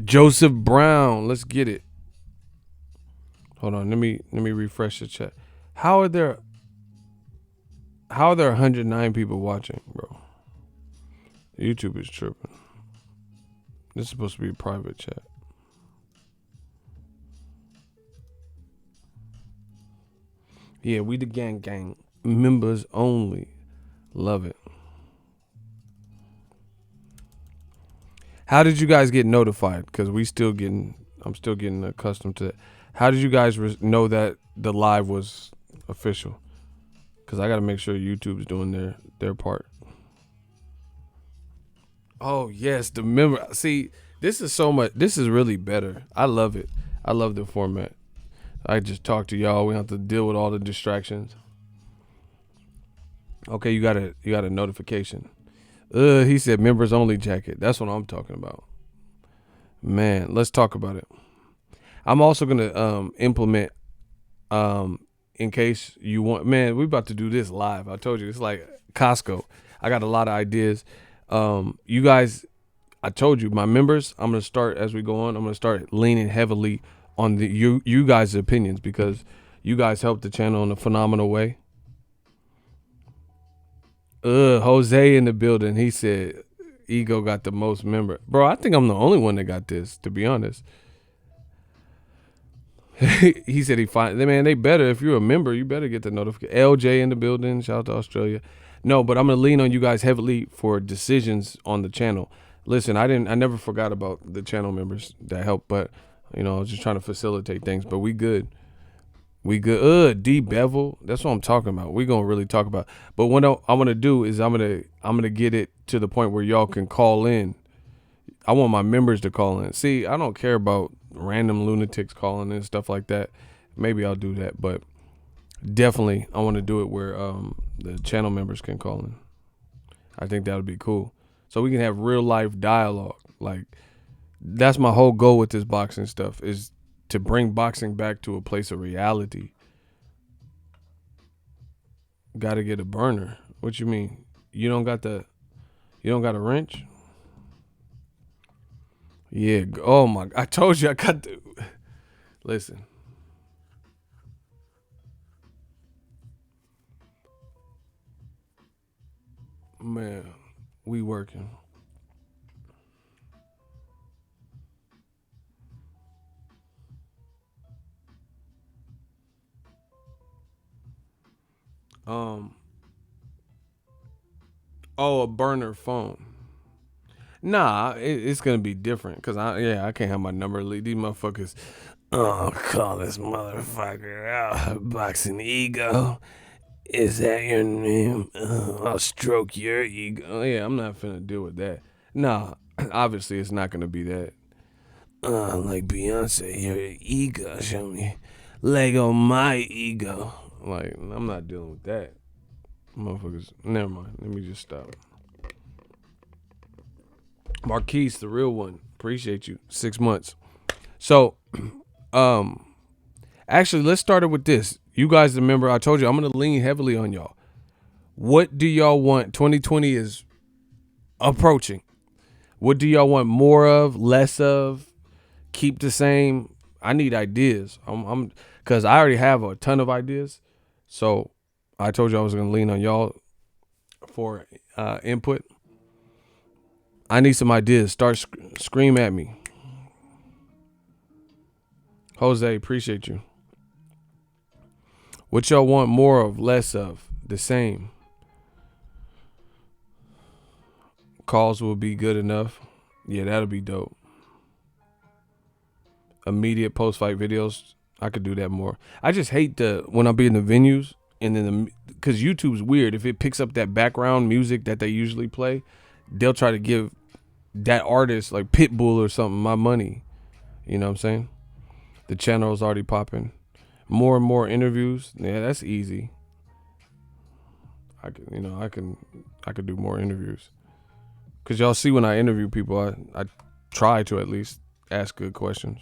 Joseph Brown, let's get it. Hold on, let me refresh the chat. How are there 109 people watching, bro? YouTube is tripping. This is supposed to be a private chat. Yeah, we the gang. Members only. Love it. How did you guys get notified? Because I'm still getting accustomed to it. How did you guys know that the live was official? Because I got to make sure YouTube's doing their part. Oh, yes, the member. See, this is so much. This is really better. I love it. I love the format. I just talk to y'all. We don't have to deal with all the distractions. Okay, you got a notification. He said members only jacket. That's what I'm talking about. Man, let's talk about it. I'm also gonna implement in case you want. Man, we about to do this live. I told you it's like Costco. I got a lot of ideas. You guys, I told you my members. I'm gonna start as we go on. I'm gonna start leaning heavily on the you guys' opinions because you guys help the channel in a phenomenal way. Jose in the building. He said Ego got the most member. Bro, I think I'm the only one that got this, to be honest. He said man, they better. If you're a member, you better get the notification. LJ in the building. Shout out to Australia. No, but I'm gonna lean on you guys heavily for decisions on the channel. Listen, I never forgot about the channel members that helped, but I was just trying to facilitate things. But we good. We good. D Bevel. That's what I'm talking about. We're gonna really talk about. But what I want to do is I'm gonna get it to the point where y'all can call in. I want my members to call in. See, I don't care about random lunatics calling in and stuff like that. Maybe I'll do that, but definitely I want to do it where the channel members can call in. I think that would be cool. So we can have real life dialogue. Like that's my whole goal with this boxing stuff is to bring boxing back to a place of reality. Got to get a burner. What you mean? You don't got a wrench? Yeah. Oh my! I told you I got to. Listen. Man, we working. Oh, a burner phone. Nah, it's gonna be different because I can't have my number leak. These motherfuckers. Oh, call this motherfucker out. Boxing Ego. Is that your name? I'll stroke your ego. Yeah, I'm not finna deal with that. Nah, obviously it's not gonna be that. Like Beyonce, your ego. Show me Lego my ego. Like, I'm not dealing with that. Motherfuckers, never mind. Let me just stop. Marquise, the real one. Appreciate you. 6 months. So, actually, let's start it with this. You guys remember, I told you, I'm going to lean heavily on y'all. What do y'all want? 2020 is approaching. What do y'all want more of, less of, keep the same? I need ideas. Because I already have a ton of ideas. So I told you I was going to lean on y'all for input. I need some ideas. Start scream at me. Jose, appreciate you. What y'all want more of, less of, the same? Calls will be good enough. Yeah, that'll be dope. Immediate post-fight videos. I could do that more. I just hate when I be in the venues and then because YouTube's weird. If it picks up that background music that they usually play, they'll try to give that artist like Pitbull or something my money. You know what I'm saying? The channel is already popping. More and more interviews. Yeah, that's easy. I could do more interviews. Cause y'all see when I interview people, I try to at least ask good questions.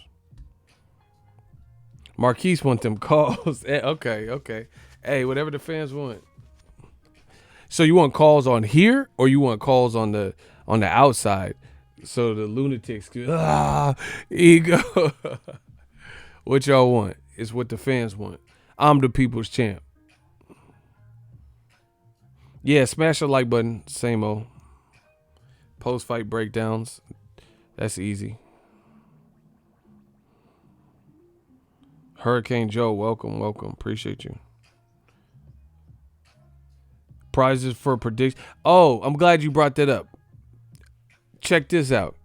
Marquise want them calls. Okay. Hey, whatever the fans want. So you want calls on here or you want calls on the outside? So the lunatics could ego. What y'all want? It's what the fans want. I'm the people's champ. Yeah, smash the like button. Same old. Post fight breakdowns. That's easy. Hurricane Joe, welcome. Appreciate you. Prizes for prediction. Oh, I'm glad you brought that up. Check this out.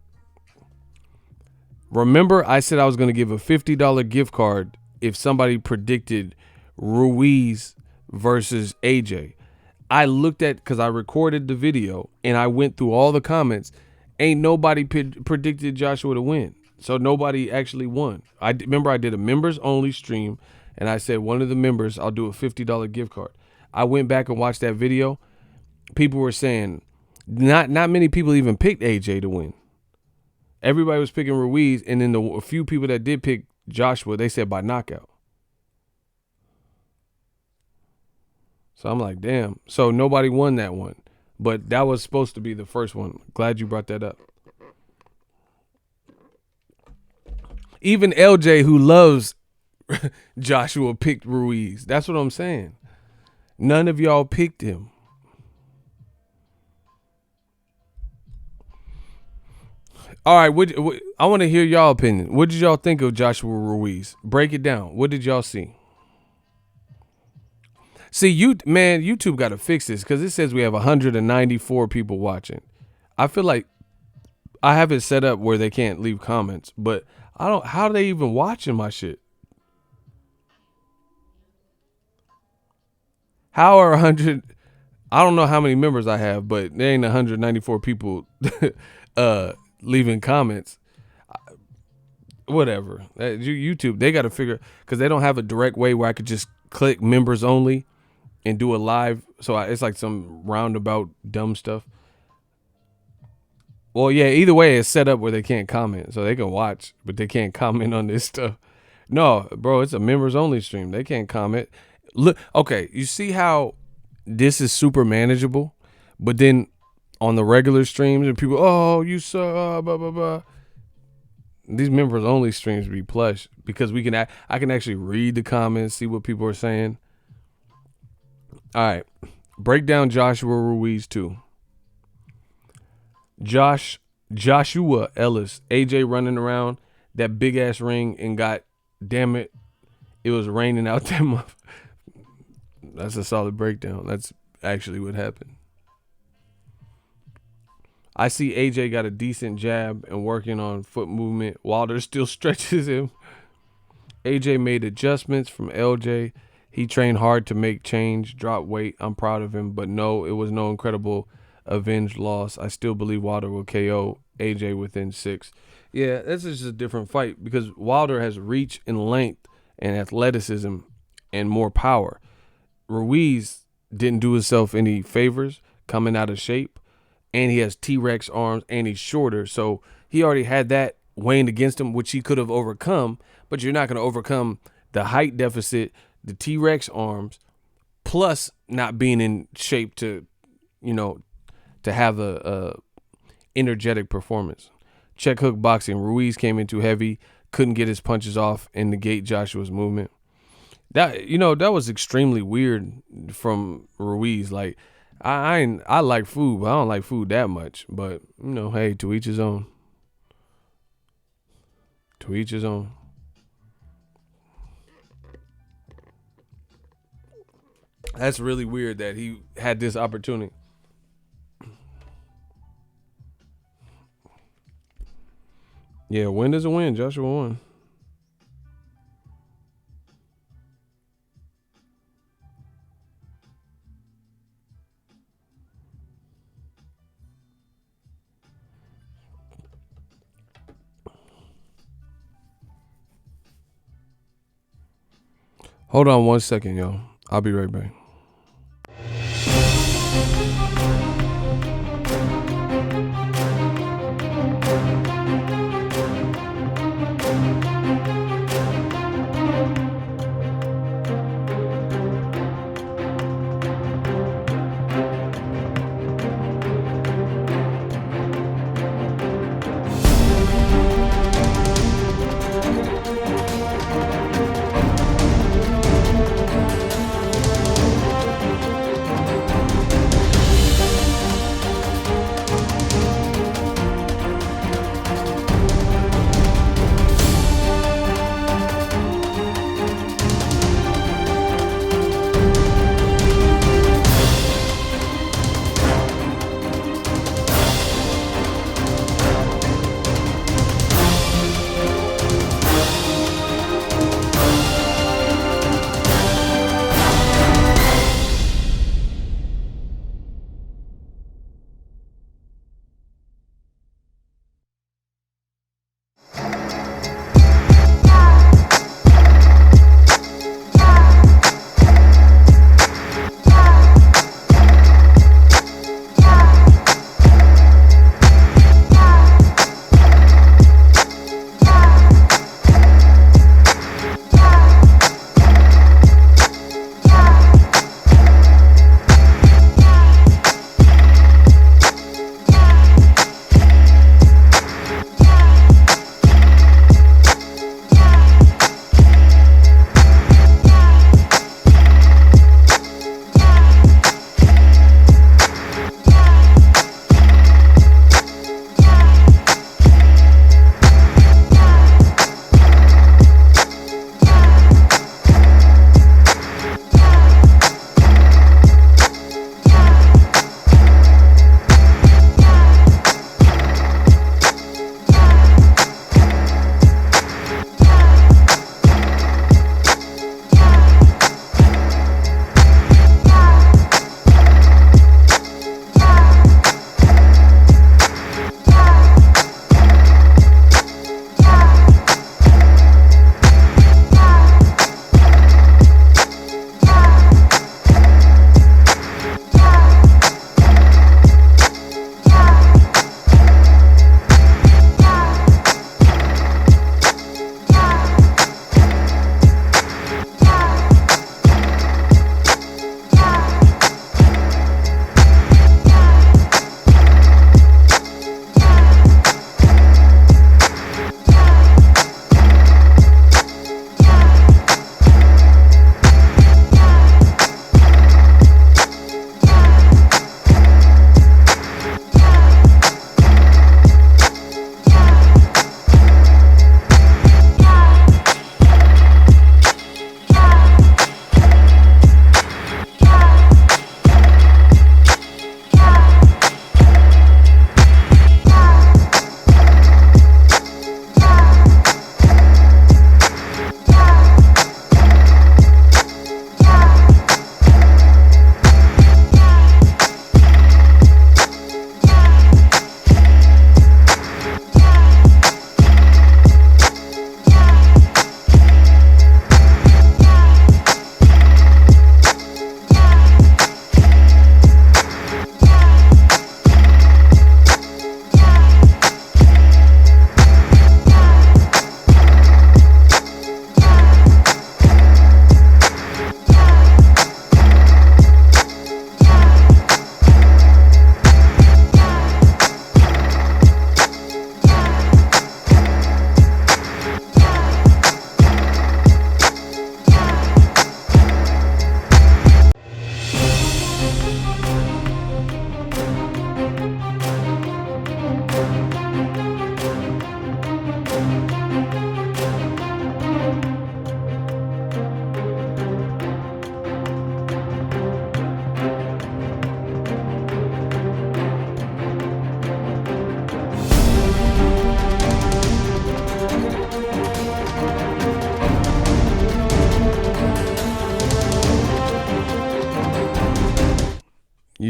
Remember, I said I was going to give a $50 gift card if somebody predicted Ruiz versus AJ. I looked at, because I recorded the video and I went through all the comments. Ain't nobody predicted Joshua to win. So nobody actually won. Remember I did a members only stream and I said one of the members, I'll do a $50 gift card. I went back and watched that video. People were saying not many people even picked AJ to win. Everybody was picking Ruiz, and then a few people that did pick Joshua, they said by knockout. So I'm like, damn. So nobody won that one. But that was supposed to be the first one. Glad you brought that up. Even LJ, who loves Joshua, picked Ruiz. That's what I'm saying. None of y'all picked him. All right, I want to hear y'all opinion. What did y'all think of Joshua Ruiz? Break it down. What did y'all see? See, YouTube got to fix this because it says we have 194 people watching. I feel like I have it set up where they can't leave comments, but how are they even watching my shit? How are 100? I don't know how many members I have, but there ain't 194 people leaving comments. Whatever. YouTube, they got to figure, because they don't have a direct way where I could just click members only and do a live. So it's like some roundabout dumb stuff. Well, yeah, either way, it's set up where they can't comment. So they can watch, but they can't comment on this stuff. No, bro, it's a members only stream. They can't comment. Look, okay, you see how this is super manageable, but then on the regular streams and people, oh, you suck, blah, blah, blah. These members only streams be plush because I can actually read the comments, see what people are saying. All right, break down Joshua Ruiz too. Joshua Ellis, AJ running around that big ass ring and damn it, it was raining out that month. That's a solid breakdown. That's actually what happened. I see AJ got a decent jab and working on foot movement. Wilder still stretches him. AJ made adjustments from LJ. He trained hard to make change, drop weight. I'm proud of him, but no, it was no incredible avenged loss. I still believe Wilder will KO AJ within 6. Yeah, this is just a different fight because Wilder has reach and length and athleticism and more power. Ruiz didn't do himself any favors coming out of shape, and he has T-Rex arms and he's shorter. So he already had that weighing against him, which he could have overcome, but you're not going to overcome the height deficit, the T-Rex arms, plus not being in shape to have a energetic performance. Check hook boxing. Ruiz came in too heavy, couldn't get his punches off and negate Joshua's movement. That was extremely weird from Ruiz. Like I like food, but I don't like food that much. But hey, to each his own. To each his own. That's really weird that he had this opportunity. Yeah, win is a win. Joshua won. Hold on 1 second, y'all. I'll be right back.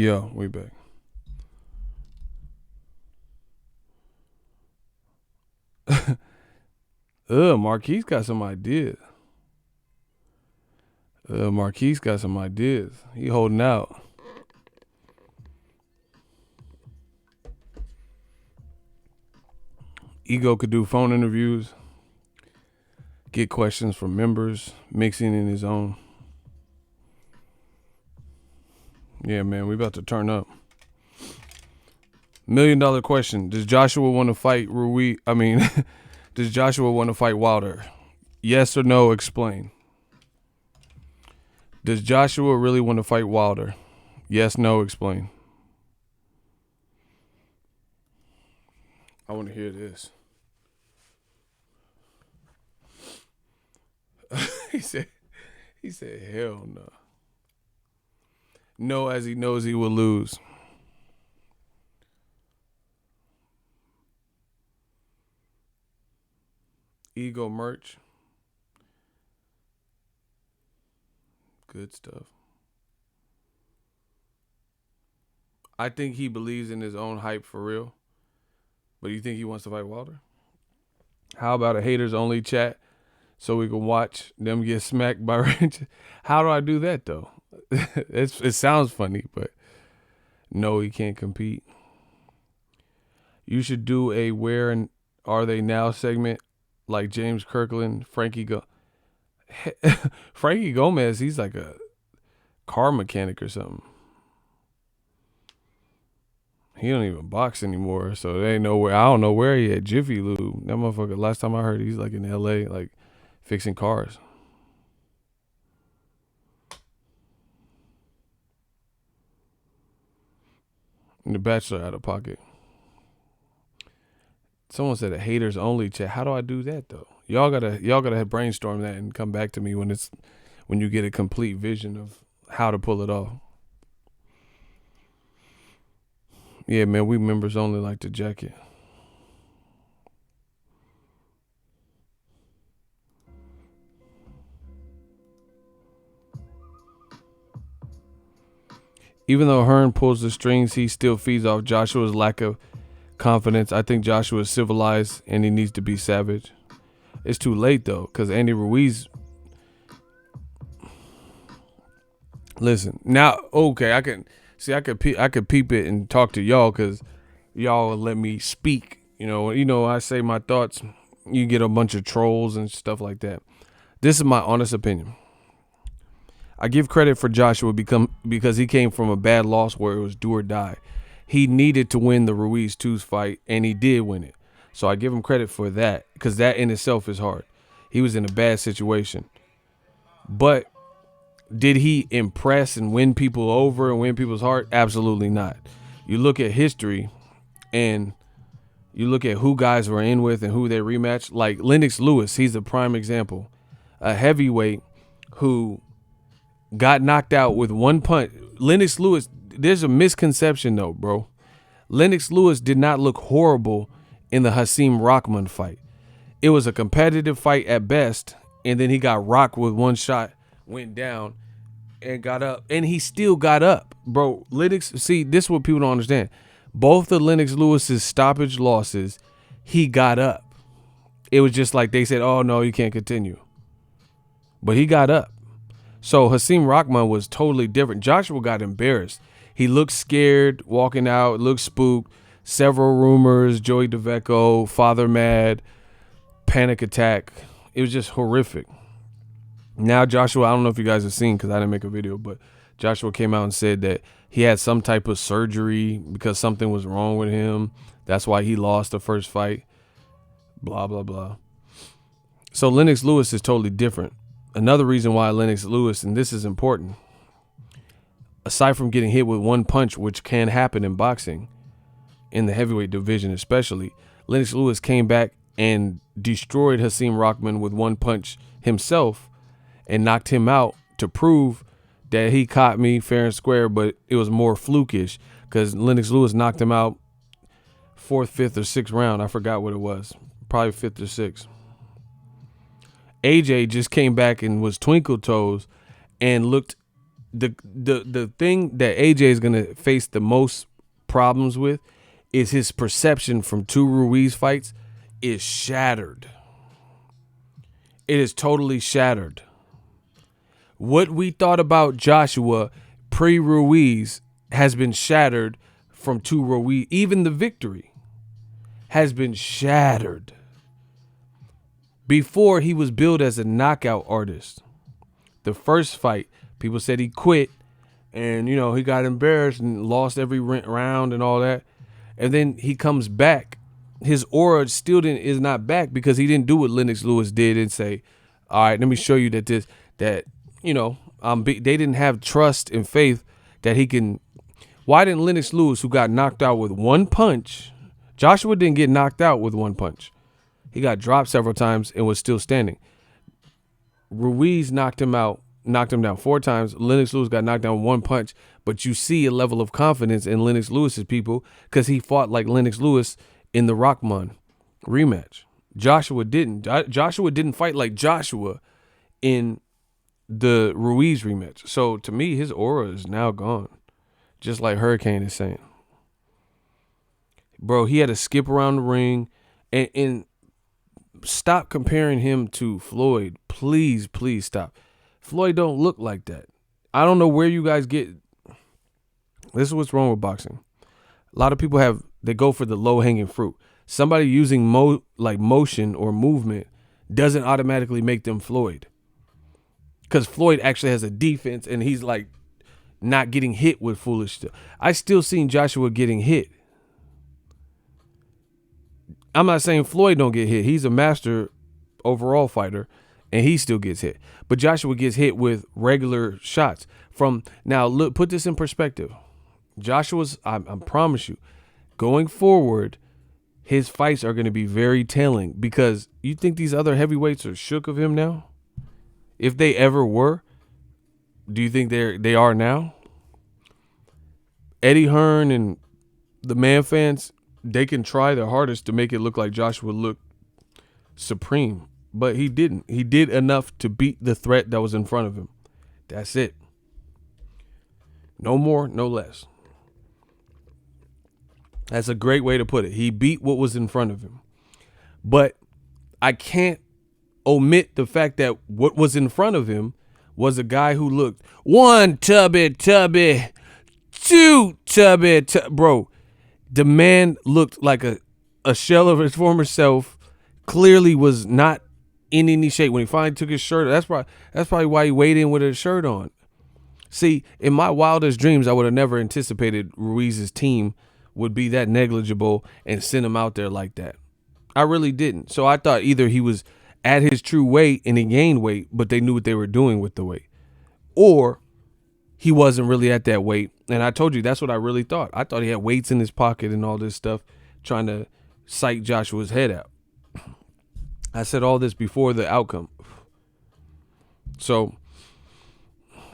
Yeah, we back. Marquise got some ideas. Marquise got some ideas. He holding out. Ego could do phone interviews, get questions from members, mixing in his own. Yeah, man, we about to turn up. $1 million question. Does Joshua want to fight Ruiz? Does Joshua want to fight Wilder? Yes or no, explain. Does Joshua really want to fight Wilder? Yes, no, explain. I want to hear this. He said, hell no. No, as he knows he will lose. Ego merch. Good stuff. I think he believes in his own hype for real. But you think he wants to fight Wilder? How about a haters only chat so we can watch them get smacked by Ranch? How do I do that though? It sounds funny, but no, he can't compete. You should do a where and are they now segment like James Kirkland, Frankie Gomez, he's like a car mechanic or something. He don't even box anymore, so they ain't nowhere. I don't know where he at. Jiffy Lube. That motherfucker, last time I heard, he's like in LA, like fixing cars. And The Bachelor out of pocket. Someone said a haters only chat. How do I do that though? Y'all gotta brainstorm that and come back to me when you get a complete vision of how to pull it off. Yeah, man, we members only like the jacket. Even though Hearn pulls the strings, he still feeds off Joshua's lack of confidence. I think Joshua is civilized and he needs to be savage. It's too late though, because Andy Ruiz. Listen, now okay, I could peep it and talk to y'all because y'all let me speak. You know, I say my thoughts. You get a bunch of trolls and stuff like that. This is my honest opinion. I give credit for Joshua because he came from a bad loss where it was do or die. He needed to win the Ruiz 2's fight, and he did win it. So I give him credit for that because that in itself is hard. He was in a bad situation. But did he impress and win people over and win people's heart? Absolutely not. You look at history and you look at who guys were in with and who they rematched. Like Lennox Lewis, he's a prime example. A heavyweight who got knocked out with one punch. Lennox Lewis, there's a misconception though, bro. Lennox Lewis did not look horrible in the Hasim Rahman fight. It was a competitive fight at best, and then he got rocked with one shot, went down, and got up. And he still got up, bro. See, this is what people don't understand. Both of Lennox Lewis's stoppage losses, he got up. It was just like they said, oh, no, you can't continue. But he got up. So Hasim Rahman was totally different. Joshua got embarrassed. He looked scared walking out, looked spooked. Several rumors, Joey DeVecco, father mad, panic attack. It was just horrific. Now Joshua, I don't know if you guys have seen because I didn't make a video, but Joshua came out and said that he had some type of surgery because something was wrong with him. That's why he lost the first fight. Blah, blah, blah. So Lennox Lewis is totally different. Another reason why Lennox Lewis, and this is important, aside from getting hit with one punch, which can happen in boxing, in the heavyweight division especially, Lennox Lewis came back and destroyed Hasim Rahman with one punch himself and knocked him out to prove that he caught me fair and square, but it was more flukish because Lennox Lewis knocked him out 4th, 5th, or 6th round. I forgot what it was. Probably 5th or 6th. AJ just came back and was twinkle toes and looked The thing that AJ is gonna face the most problems with is his perception from 2 Ruiz fights is shattered. It is totally shattered. What we thought about Joshua pre-Ruiz has been shattered from 2 Ruiz. Even the victory has been shattered. Before, he was billed as a knockout artist. The first fight, people said he quit and, he got embarrassed and lost every round and all that. And then he comes back. His aura still is not back because he didn't do what Lennox Lewis did and say, all right, let me show you that they didn't have trust and faith that he can. Why didn't Lennox Lewis, who got knocked out with 1 punch, Joshua didn't get knocked out with 1 punch. He got dropped several times and was still standing. Ruiz knocked him down 4 times. Lennox Lewis got knocked down with 1 punch, but you see a level of confidence in Lennox Lewis's people because he fought like Lennox Lewis in the Rockman rematch. Joshua didn't. Joshua didn't fight like Joshua in the Ruiz rematch. So to me, his aura is now gone, just like Hurricane is saying. Bro, he had to skip around the ring and stop comparing him to Floyd. Please, please stop. Floyd don't look like that. I don't know where you guys get. This is what's wrong with boxing. A lot of people they go for the low-hanging fruit. Somebody using motion or movement doesn't automatically make them Floyd. Because Floyd actually has a defense and he's like not getting hit with foolish stuff. I still seen Joshua getting hit. I'm not saying Floyd don't get hit. He's a master overall fighter and he still gets hit. But Joshua gets hit with regular shots. Now, look, put this in perspective. Joshua's, I promise you, going forward, his fights are going to be very telling because you think these other heavyweights are shook of him now? If they ever were, do you think they are now? Eddie Hearn and the Man fans, they can try their hardest to make it look like Joshua looked supreme, but he didn't. He did enough to beat the threat that was in front of him. That's it. No more, no less. That's a great way to put it. He beat what was in front of him. But I can't omit the fact that what was in front of him was a guy who looked 1 tubby, 2 tubby. Bro, the man looked like a shell of his former self. Clearly was not in any shape. When he finally took his shirt, that's probably why he weighed in with his shirt on. See, in my wildest dreams, I would have never anticipated Ruiz's team would be that negligible and send him out there like that. I really didn't. So I thought either he was at his true weight and he gained weight, but they knew what they were doing with the weight, or he wasn't really at that weight. And I told you that's what I really thought. I thought he had weights in his pocket and all this stuff, trying to psych Joshua's head out. I said all this before the outcome. So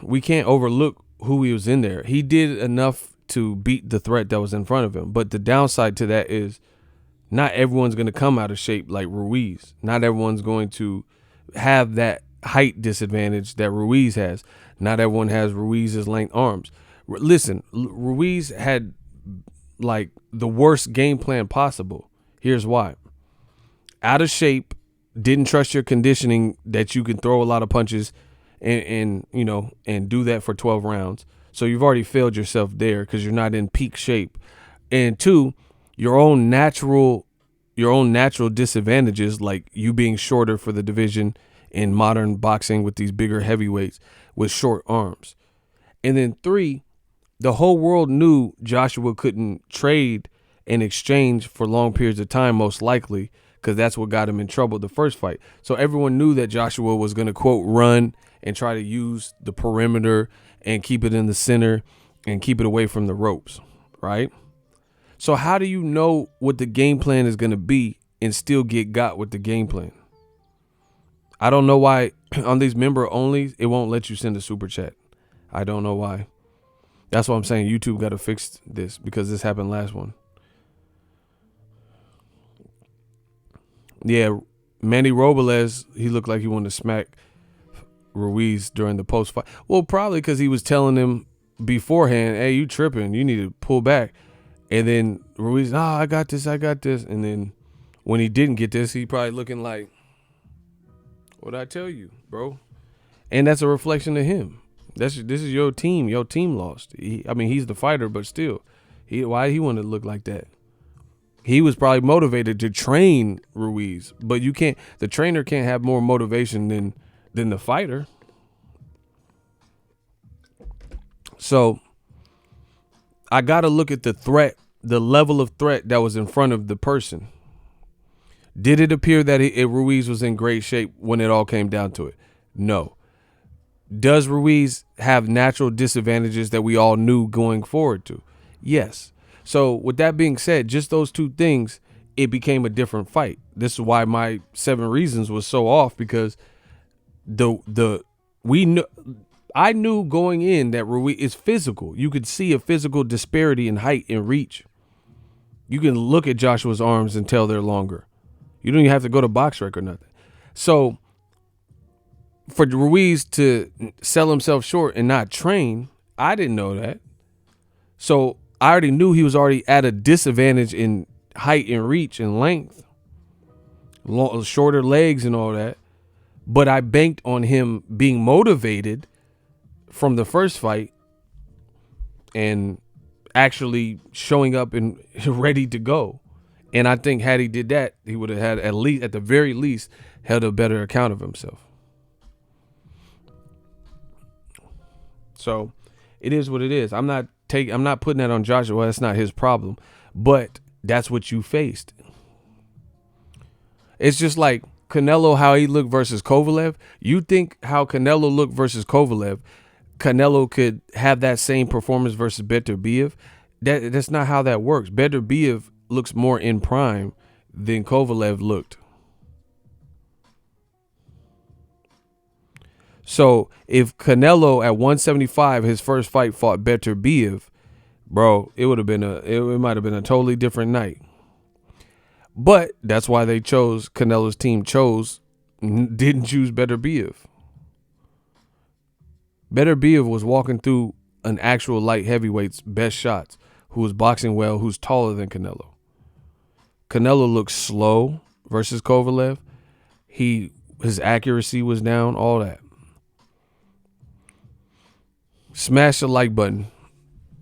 we can't overlook who he was in there. He did enough to beat the threat that was in front of him. But the downside to that is not everyone's going to come out of shape like Ruiz. Not everyone's going to have that height disadvantage that Ruiz has. Not everyone has Ruiz's length arms. Listen, Ruiz had like the worst game plan possible. Here's why. Out of shape, didn't trust your conditioning that you can throw a lot of punches and do that for 12 rounds. So you've already failed yourself there because you're not in peak shape. And 2, your own natural disadvantages, like you being shorter for the division in modern boxing with these bigger heavyweights with short arms. And then 3, the whole world knew Joshua couldn't trade and exchange for long periods of time, most likely, because that's what got him in trouble the first fight. So everyone knew that Joshua was going to, quote, run and try to use the perimeter and keep it in the center and keep it away from the ropes, right? So how do you know what the game plan is going to be and still get got with the game plan? I don't know why on these member only, it won't let you send a super chat. I don't know why. That's why I'm saying YouTube got to fix this, because this happened last one. Yeah, Manny Robles, he looked like he wanted to smack Ruiz during the post fight. Well, probably because he was telling him beforehand, "Hey, you tripping? You need to pull back." And then Ruiz, I got this. And then when he didn't get this, he probably looking like, "What'd I tell you, bro?" And that's a reflection of him. This is your team. Your team lost. He's the fighter, but still, why he want to look like that? He was probably motivated to train Ruiz, but you can't. The trainer can't have more motivation than the fighter. So I got to look at the threat, the level of threat that was in front of the person. Did it appear that Ruiz was in great shape when it all came down to it? No. Does Ruiz have natural disadvantages that we all knew going forward to? Yes. So with that being said, just those two things, it became a different fight. This is why my 7 reasons was so off, because I knew going in that Ruiz is physical. You could see a physical disparity in height and reach. You can look at Joshua's arms and tell they're longer. You don't even have to go to BoxRec or nothing. So for Ruiz to sell himself short and not train, I didn't know that. So I already knew he was already at a disadvantage in height and reach and length, shorter legs and all that. But I banked on him being motivated from the first fight and actually showing up and ready to go. And I think had he did that, he would have had at the very least, held a better account of himself. So it is what it is. I'm not putting that on Joshua. That's not his problem. But that's what you faced. It's just like Canelo, how he looked versus Kovalev. You think how Canelo looked versus Kovalev, Canelo could have that same performance versus Beterbiev? That's not how that works. Beterbiev looks more in prime than Kovalev looked. So if Canelo at 175, his first fight, fought Beterbiev, bro, it might have been a totally different night. But that's why they chose, Canelo's team didn't choose Beterbiev. Beterbiev was walking through an actual light heavyweight's best shots, who was boxing well, who's taller than Canelo. Canelo looked slow versus Kovalev. His accuracy was down, all that. Smash the like button,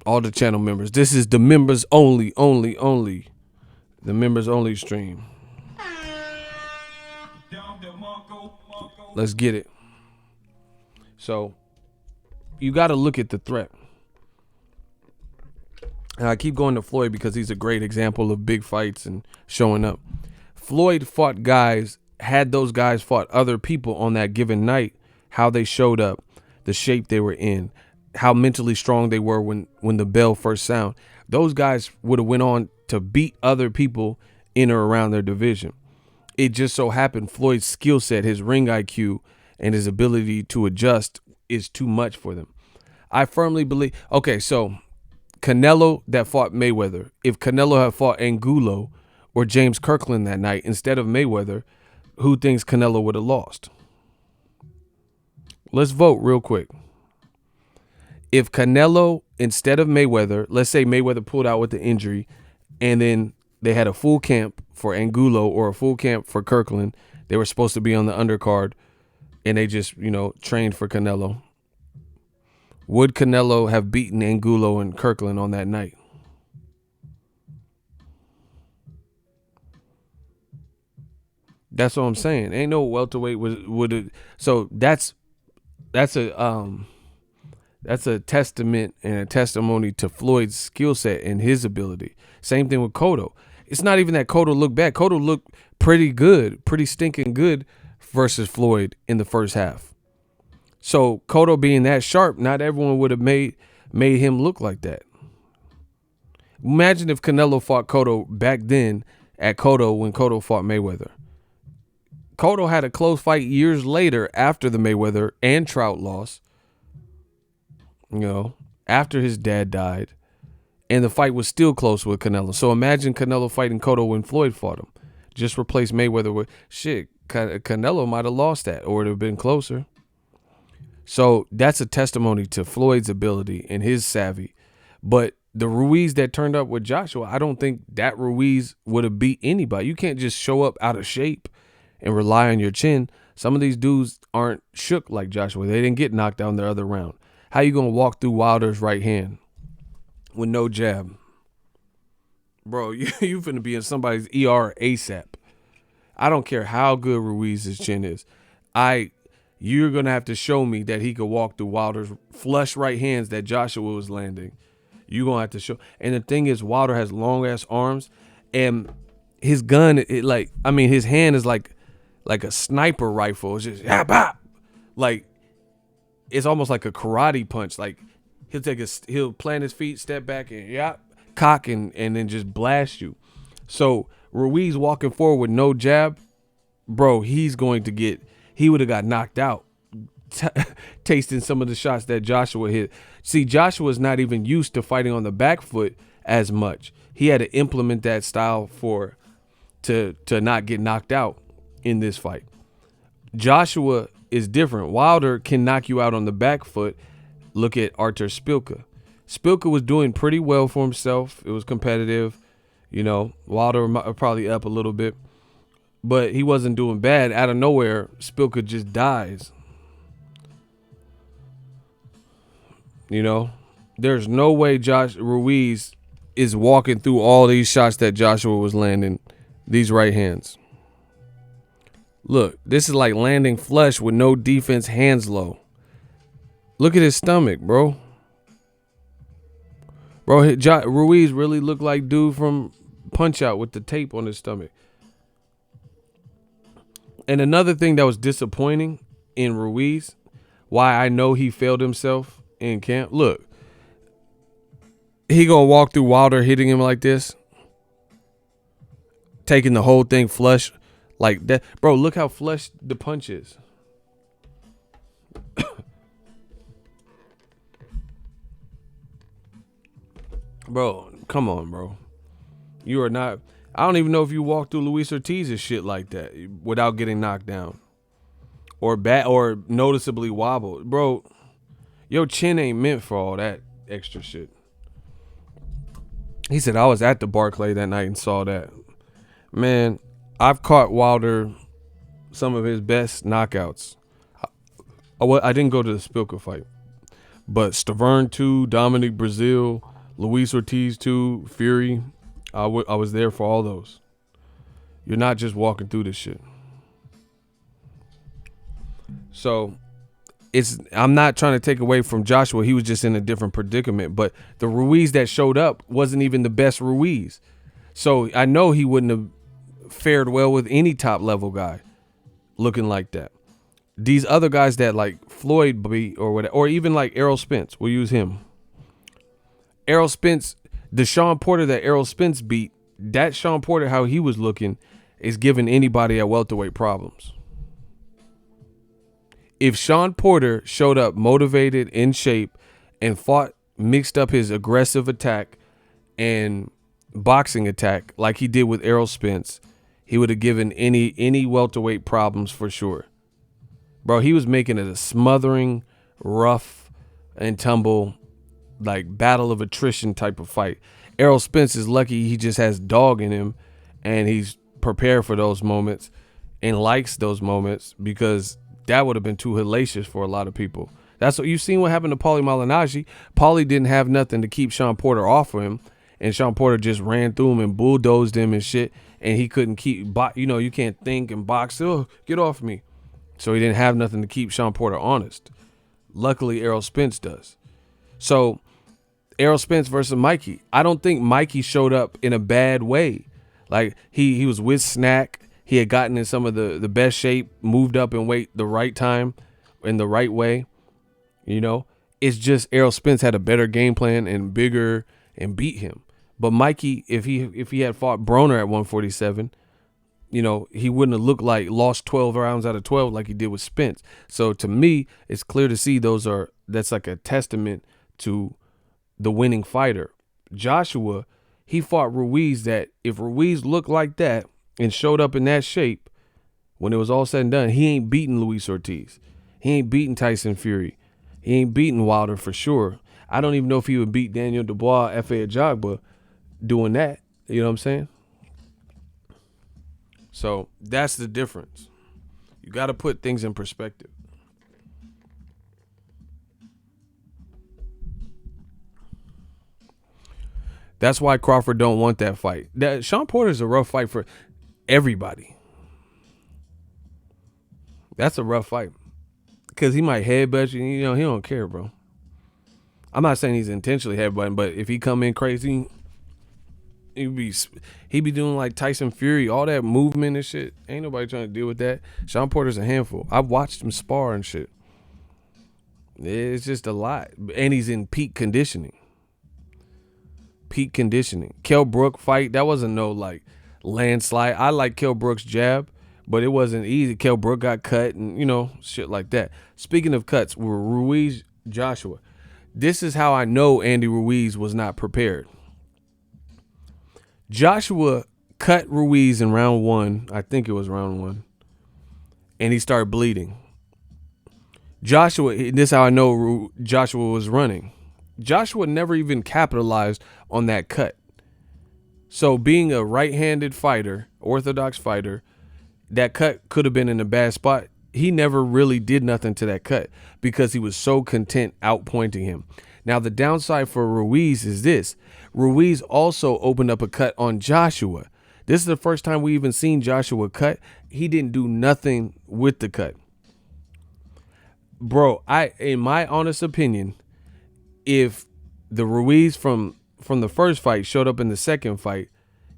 all the channel members. This is the members only. The members only stream. Let's get it. So you got to look at the threat. And I keep going to Floyd because he's a great example of big fights and showing up. Floyd fought guys, had those guys fought other people on that given night, how they showed up, the shape they were in, how mentally strong they were when the bell first sound. Those guys would have went on to beat other people in or around their division. It just so happened Floyd's skill set, his ring IQ, and his ability to adjust is too much for them. I firmly believe, okay, so Canelo that fought Mayweather, if Canelo had fought Angulo or James Kirkland that night instead of Mayweather, who thinks Canelo would have lost? Let's vote real quick. If Canelo instead of Mayweather, let's say Mayweather pulled out with the injury and then they had a full camp for Angulo or a full camp for Kirkland, they were supposed to be on the undercard and they just, trained for Canelo. Would Canelo have beaten Angulo and Kirkland on that night? That's what I'm saying. Ain't no welterweight would have. So that's a testament and a testimony to Floyd's skill set and his ability. Same thing with Cotto. It's not even that Cotto looked bad. Cotto looked pretty good, pretty stinking good versus Floyd in the first half. So Cotto being that sharp, not everyone would have made him look like that. Imagine if Canelo fought Cotto back then at Cotto when Cotto fought Mayweather. Cotto had a close fight years later after the Mayweather and Trout loss, after his dad died, and the fight was still close with Canelo. So imagine Canelo fighting Cotto when Floyd fought him. Just replace Mayweather with shit. Canelo might have lost that, or it would have been closer. So that's a testimony to Floyd's ability and his savvy. But the Ruiz that turned up with Joshua, I don't think that Ruiz would have beat anybody. You can't just show up out of shape and rely on your chin. Some of these dudes aren't shook like Joshua. They didn't get knocked down the other round. How you going to walk through Wilder's right hand with no jab? Bro, you finna be in somebody's ER ASAP. I don't care how good Ruiz's chin is. You're going to have to show me that he could walk through Wilder's flush right hands that Joshua was landing. You're going to have to show. And the thing is, Wilder has long-ass arms, and his gun, his hand is like a sniper rifle. It's just, like, it's almost like a karate punch. Like, he'll plant his feet, step back, and cock, and then just blast you. So Ruiz walking forward with no jab, bro, he would have got knocked out tasting some of the shots that Joshua hit. See, Joshua's not even used to fighting on the back foot as much. He had to implement that style to not get knocked out in this fight. Joshua is different. Wilder can knock you out on the back foot. Look at Artur Szpilka. Szpilka was doing pretty well for himself. It was competitive. Wilder probably up a little bit. But he wasn't doing bad. Out of nowhere, Szpilka just dies. There's no way Ruiz is walking through all these shots that Joshua was landing, these right hands. Look, this is like landing flush with no defense, hands low. Look at his stomach, bro. Ruiz really looked like dude from Punch Out with the tape on his stomach. And another thing that was disappointing in Ruiz, why I know he failed himself in camp. Look, he gonna walk through Wilder hitting him like this, taking the whole thing flush like that. Bro, look how flush the punch is. Bro, come on, bro. You are not. I don't even know if you walk through Luis Ortiz's shit like that without getting knocked down or noticeably wobbled. Bro, your chin ain't meant for all that extra shit. He said, I was at the Barclay that night and saw that. Man, I've caught Wilder some of his best knockouts. I didn't go to the Szpilka fight, but Stavern 2, Dominic Brazil, Luis Ortiz 2, Fury, I was there for all those. You're not just walking through this shit. So I'm not trying to take away from Joshua. He was just in a different predicament. But the Ruiz that showed up wasn't even the best Ruiz. So I know he wouldn't have fared well with any top level guy looking like that. These other guys that like Floyd beat or whatever, or even like Errol Spence, we'll use him. Errol Spence, the Sean Porter that Errol Spence beat, that Sean Porter, how he was looking, is giving anybody at welterweight problems. If Sean Porter showed up motivated, in shape, and mixed up his aggressive attack and boxing attack like he did with Errol Spence, he would have given any welterweight problems for sure. Bro, he was making it a smothering, rough and tumble, like battle of attrition type of fight. Errol Spence is lucky he just has dog in him and he's prepared for those moments and likes those moments, because that would have been too hellacious for a lot of people. That's what you've seen what happened to Paulie Malignaggi. Paulie didn't have nothing to keep Sean Porter off of him, and Sean Porter just ran through him and bulldozed him and shit, and he couldn't keep, you can't think and box. Oh, get off me. So he didn't have nothing to keep Sean Porter honest. Luckily, Errol Spence does. So Errol Spence versus Mikey. I don't think Mikey showed up in a bad way. Like he was with Snack. He had gotten in some of the best shape, moved up in weight the right time, in the right way. It's just Errol Spence had a better game plan and bigger and beat him. But Mikey, if he had fought Broner at 147, he wouldn't have looked like lost 12 rounds out of 12 like he did with Spence. So to me, it's clear to see that's like a testament to the winning fighter. Joshua, he fought Ruiz that if Ruiz looked like that and showed up in that shape, when it was all said and done, he ain't beating Luis Ortiz. He ain't beating Tyson Fury. He ain't beating Wilder for sure. I don't even know if he would beat Daniel Dubois, F.A. Ajagba doing that. You know what I'm saying? So that's the difference. You got to put things in perspective. That's why Crawford don't want that fight. Sean Porter's a rough fight for everybody. That's a rough fight. Because he might headbutt you. You know, he don't care, bro. I'm not saying he's intentionally headbutting, but if he come in crazy, he be doing like Tyson Fury, all that movement and shit. Ain't nobody trying to deal with that. Sean Porter's a handful. I've watched him spar and shit. It's just a lot. And he's in peak conditioning. Peak conditioning. Kell Brook fight, that wasn't no like landslide. I like Kell Brook's jab, but it wasn't easy. Kell Brook got cut and, you know, shit like that. Speaking of cuts, we're Ruiz Joshua. This is how I know Andy Ruiz was not prepared. Joshua cut Ruiz in round 1. I think it was round 1. And he started bleeding. Joshua, this is how I know Joshua was running. Joshua never even capitalized on that cut. So being a right-handed fighter, orthodox fighter, that cut could have been in a bad spot. He never really did nothing to that cut because he was so content outpointing him. Now, the downside for Ruiz is this. Ruiz also opened up a cut on Joshua. This is the first time we even seen Joshua cut. He didn't do nothing with the cut. Bro, in my honest opinion, if the Ruiz from the first fight showed up in the second fight,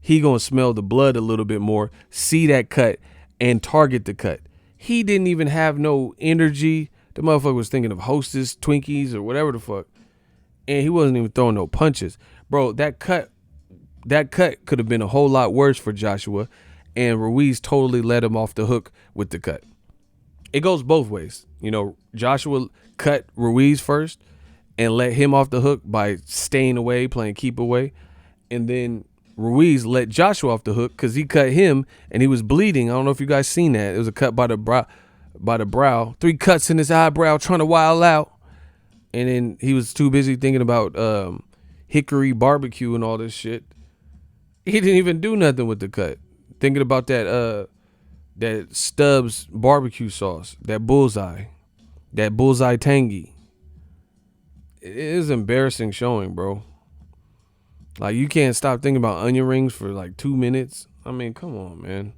he gonna smell the blood a little bit more, see that cut, and target the cut. He didn't even have no energy. The motherfucker was thinking of Hostess, Twinkies, or whatever the fuck. And he wasn't even throwing no punches. Bro, that cut could have been a whole lot worse for Joshua, and Ruiz totally let him off the hook with the cut. It goes both ways. You know, Joshua cut Ruiz first and let him off the hook by staying away, playing keep away. And then Ruiz let Joshua off the hook because he cut him and he was bleeding. I don't know if you guys seen that. It was a cut by the brow. 3 cuts in his eyebrow trying to wild out. And then he was too busy thinking about hickory barbecue and all this shit. He didn't even do nothing with the cut. Thinking about that Stubbs barbecue sauce, that bullseye tangy. It is embarrassing showing, bro. Like, you can't stop thinking about onion rings for like 2 minutes. I mean, come on, man.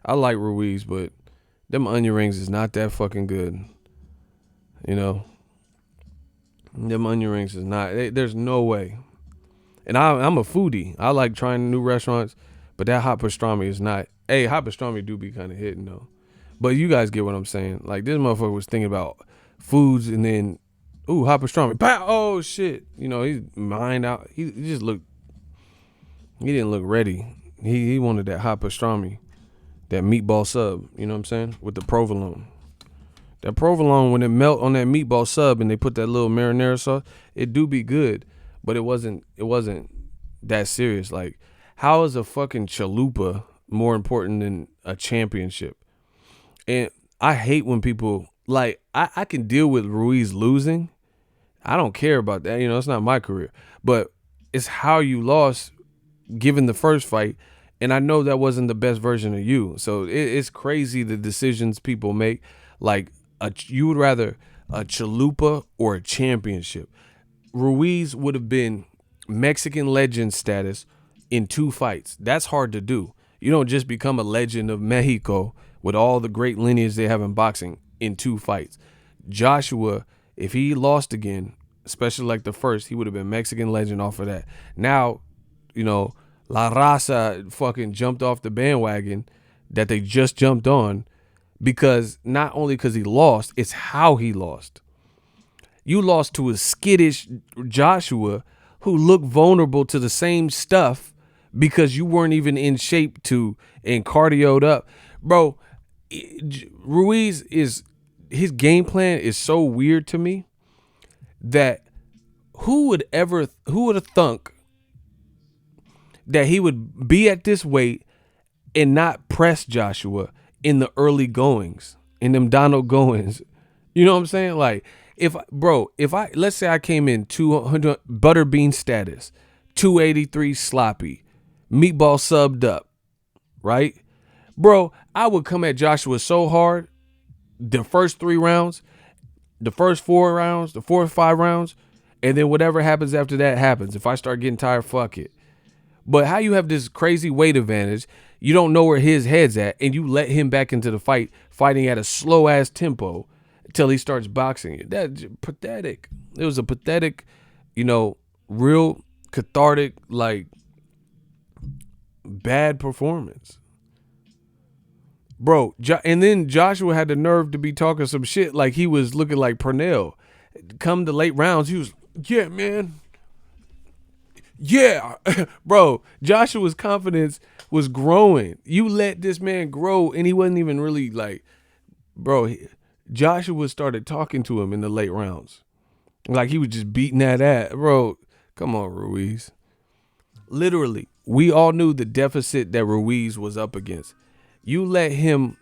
I like Ruiz, but them onion rings is not that fucking good. You know? Them onion rings is not, there's no way. And I'm a foodie. I like trying new restaurants, but that hot pastrami is not. Hey, hot pastrami do be kind of hitting though. But you guys get what I'm saying. Like, this motherfucker was thinking about foods and then, ooh, hot pastrami. Pow! Oh shit. You know, he's mind out. He just looked, he didn't look ready. He wanted that hot pastrami, that meatball sub, you know what I'm saying? With the provolone. That provolone, when it melt on that meatball sub and they put that little marinara sauce, it do be good, but it wasn't that serious. Like, how is a fucking chalupa more important than a championship? And I hate when people, like, I can deal with Ruiz losing. I don't care about that. You know, it's not my career. But it's how you lost given the first fight. And I know that wasn't the best version of you. So it's crazy the decisions people make. Like, you would rather a chalupa or a championship. Ruiz would have been Mexican legend status in 2 fights. That's hard to do. You don't just become a legend of Mexico with all the great lineage they have in boxing in 2 fights. Joshua, if he lost again, especially like the first, he would have been Mexican legend off of that. Now, you know, La Raza fucking jumped off the bandwagon that they just jumped on because not only because he lost, it's how he lost. You lost to a skittish Joshua who looked vulnerable to the same stuff because you weren't even in shape to and cardioed up. Bro, Ruiz his game plan is so weird to me that who would have thunk that he would be at this weight and not press Joshua in the early goings, in them Donald goings. You know what I'm saying? Like, if let's say I came in 200 butterbean status, 283 sloppy, meatball subbed up, right? Bro, I would come at Joshua so hard the first 3 rounds, the first 4 rounds, the 4 or 5 rounds, and then whatever happens after that happens. If I start getting tired, fuck it. But how you have this crazy weight advantage, you don't know where his head's at, and you let him back into the fight, fighting at a slow ass tempo until he starts boxing you. That's pathetic. It was a pathetic, real cathartic, like, bad performance. Bro, and then Joshua had the nerve to be talking some shit like he was looking like Purnell. Come to late rounds, he was, yeah, man. Yeah. Bro, Joshua's confidence was growing. You let this man grow, and he wasn't even really like, bro, Joshua started talking to him in the late rounds. Like he was just beating that ass. Bro, come on, Ruiz. Literally, we all knew the deficit that Ruiz was up against. You let him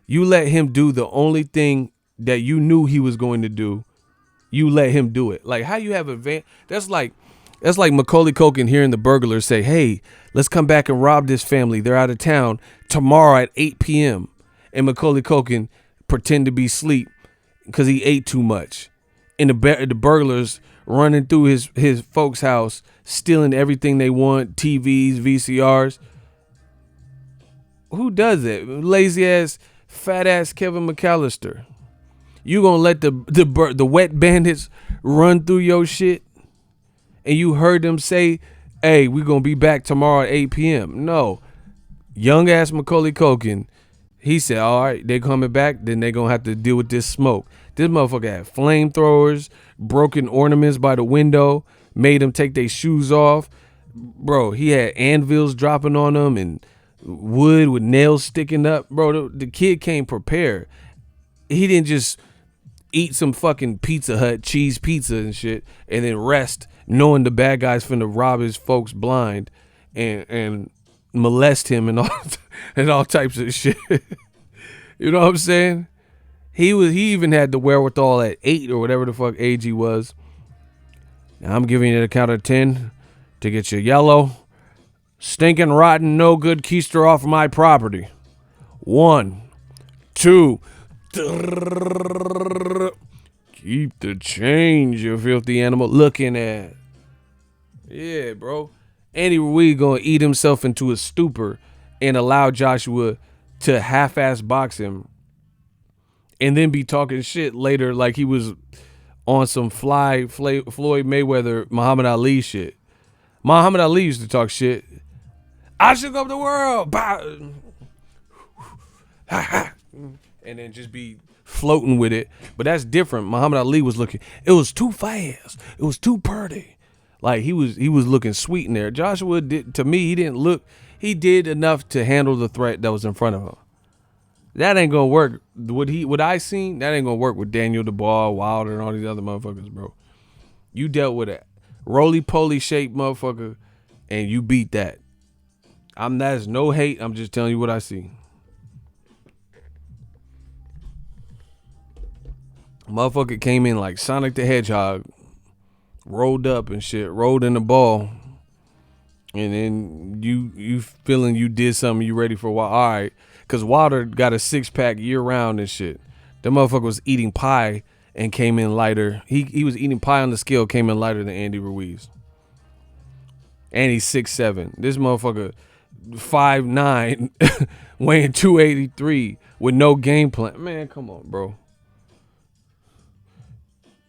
do the only thing that you knew he was going to do. You let him do it. Like, how you have advantage? That's like Macaulay Culkin hearing the burglars say, hey, let's come back and rob this family. They're out of town tomorrow at 8 p.m. And Macaulay Culkin pretend to be asleep because he ate too much. And the burglars running through his folks' house, stealing everything they want, TVs, VCRs. Who does it? Lazy ass, fat ass Kevin McAllister. You gonna let the wet bandits run through your shit? And you heard them say, hey, we gonna be back tomorrow at 8 p.m. No. Young ass Macaulay Culkin, he said, all right, they coming back, then they gonna have to deal with this smoke. This motherfucker had flamethrowers, broken ornaments by the window, made them take their shoes off. Bro, he had anvils dropping on them and wood with nails sticking up. Bro, the kid came prepared. He didn't just eat some fucking Pizza Hut cheese pizza and shit and then rest knowing the bad guys finna rob his folks blind and molest him and all types of shit. You know what I'm saying? He even had the wherewithal at 8 or whatever the fuck age he was. Now I'm giving you the count of 10 to get you yellow, stinking, rotten, no good keister off my property. 1, 2. Keep the change, you filthy animal. Looking at. Yeah, bro. Andy Ruiz gonna eat himself into a stupor and allow Joshua to half-ass box him and then be talking shit later like he was on some Floyd Mayweather, Muhammad Ali shit. Muhammad Ali used to talk shit. I shook up the world. And then just be floating with it. But that's different. Muhammad Ali was looking, it was too fast. It was too pretty. Like he was looking sweet in there. Joshua did, to me, he did enough to handle the threat that was in front of him. That ain't gonna work. What I seen, that ain't gonna work with Daniel Dubois, Wilder, and all these other motherfuckers, bro. You dealt with a roly-poly shaped motherfucker and you beat that. That's no hate. I'm just telling you what I see. Motherfucker came in like Sonic the Hedgehog, rolled up and shit, rolled in the ball, and then you feeling you did something, you ready for a while. All right, because Wilder got a 6-pack year round and shit. That motherfucker was eating pie and came in lighter. He was eating pie on the scale, came in lighter than Andy Ruiz. And he's 6'7". This motherfucker 5'9", weighing 283 with no game plan. Man, come on, bro.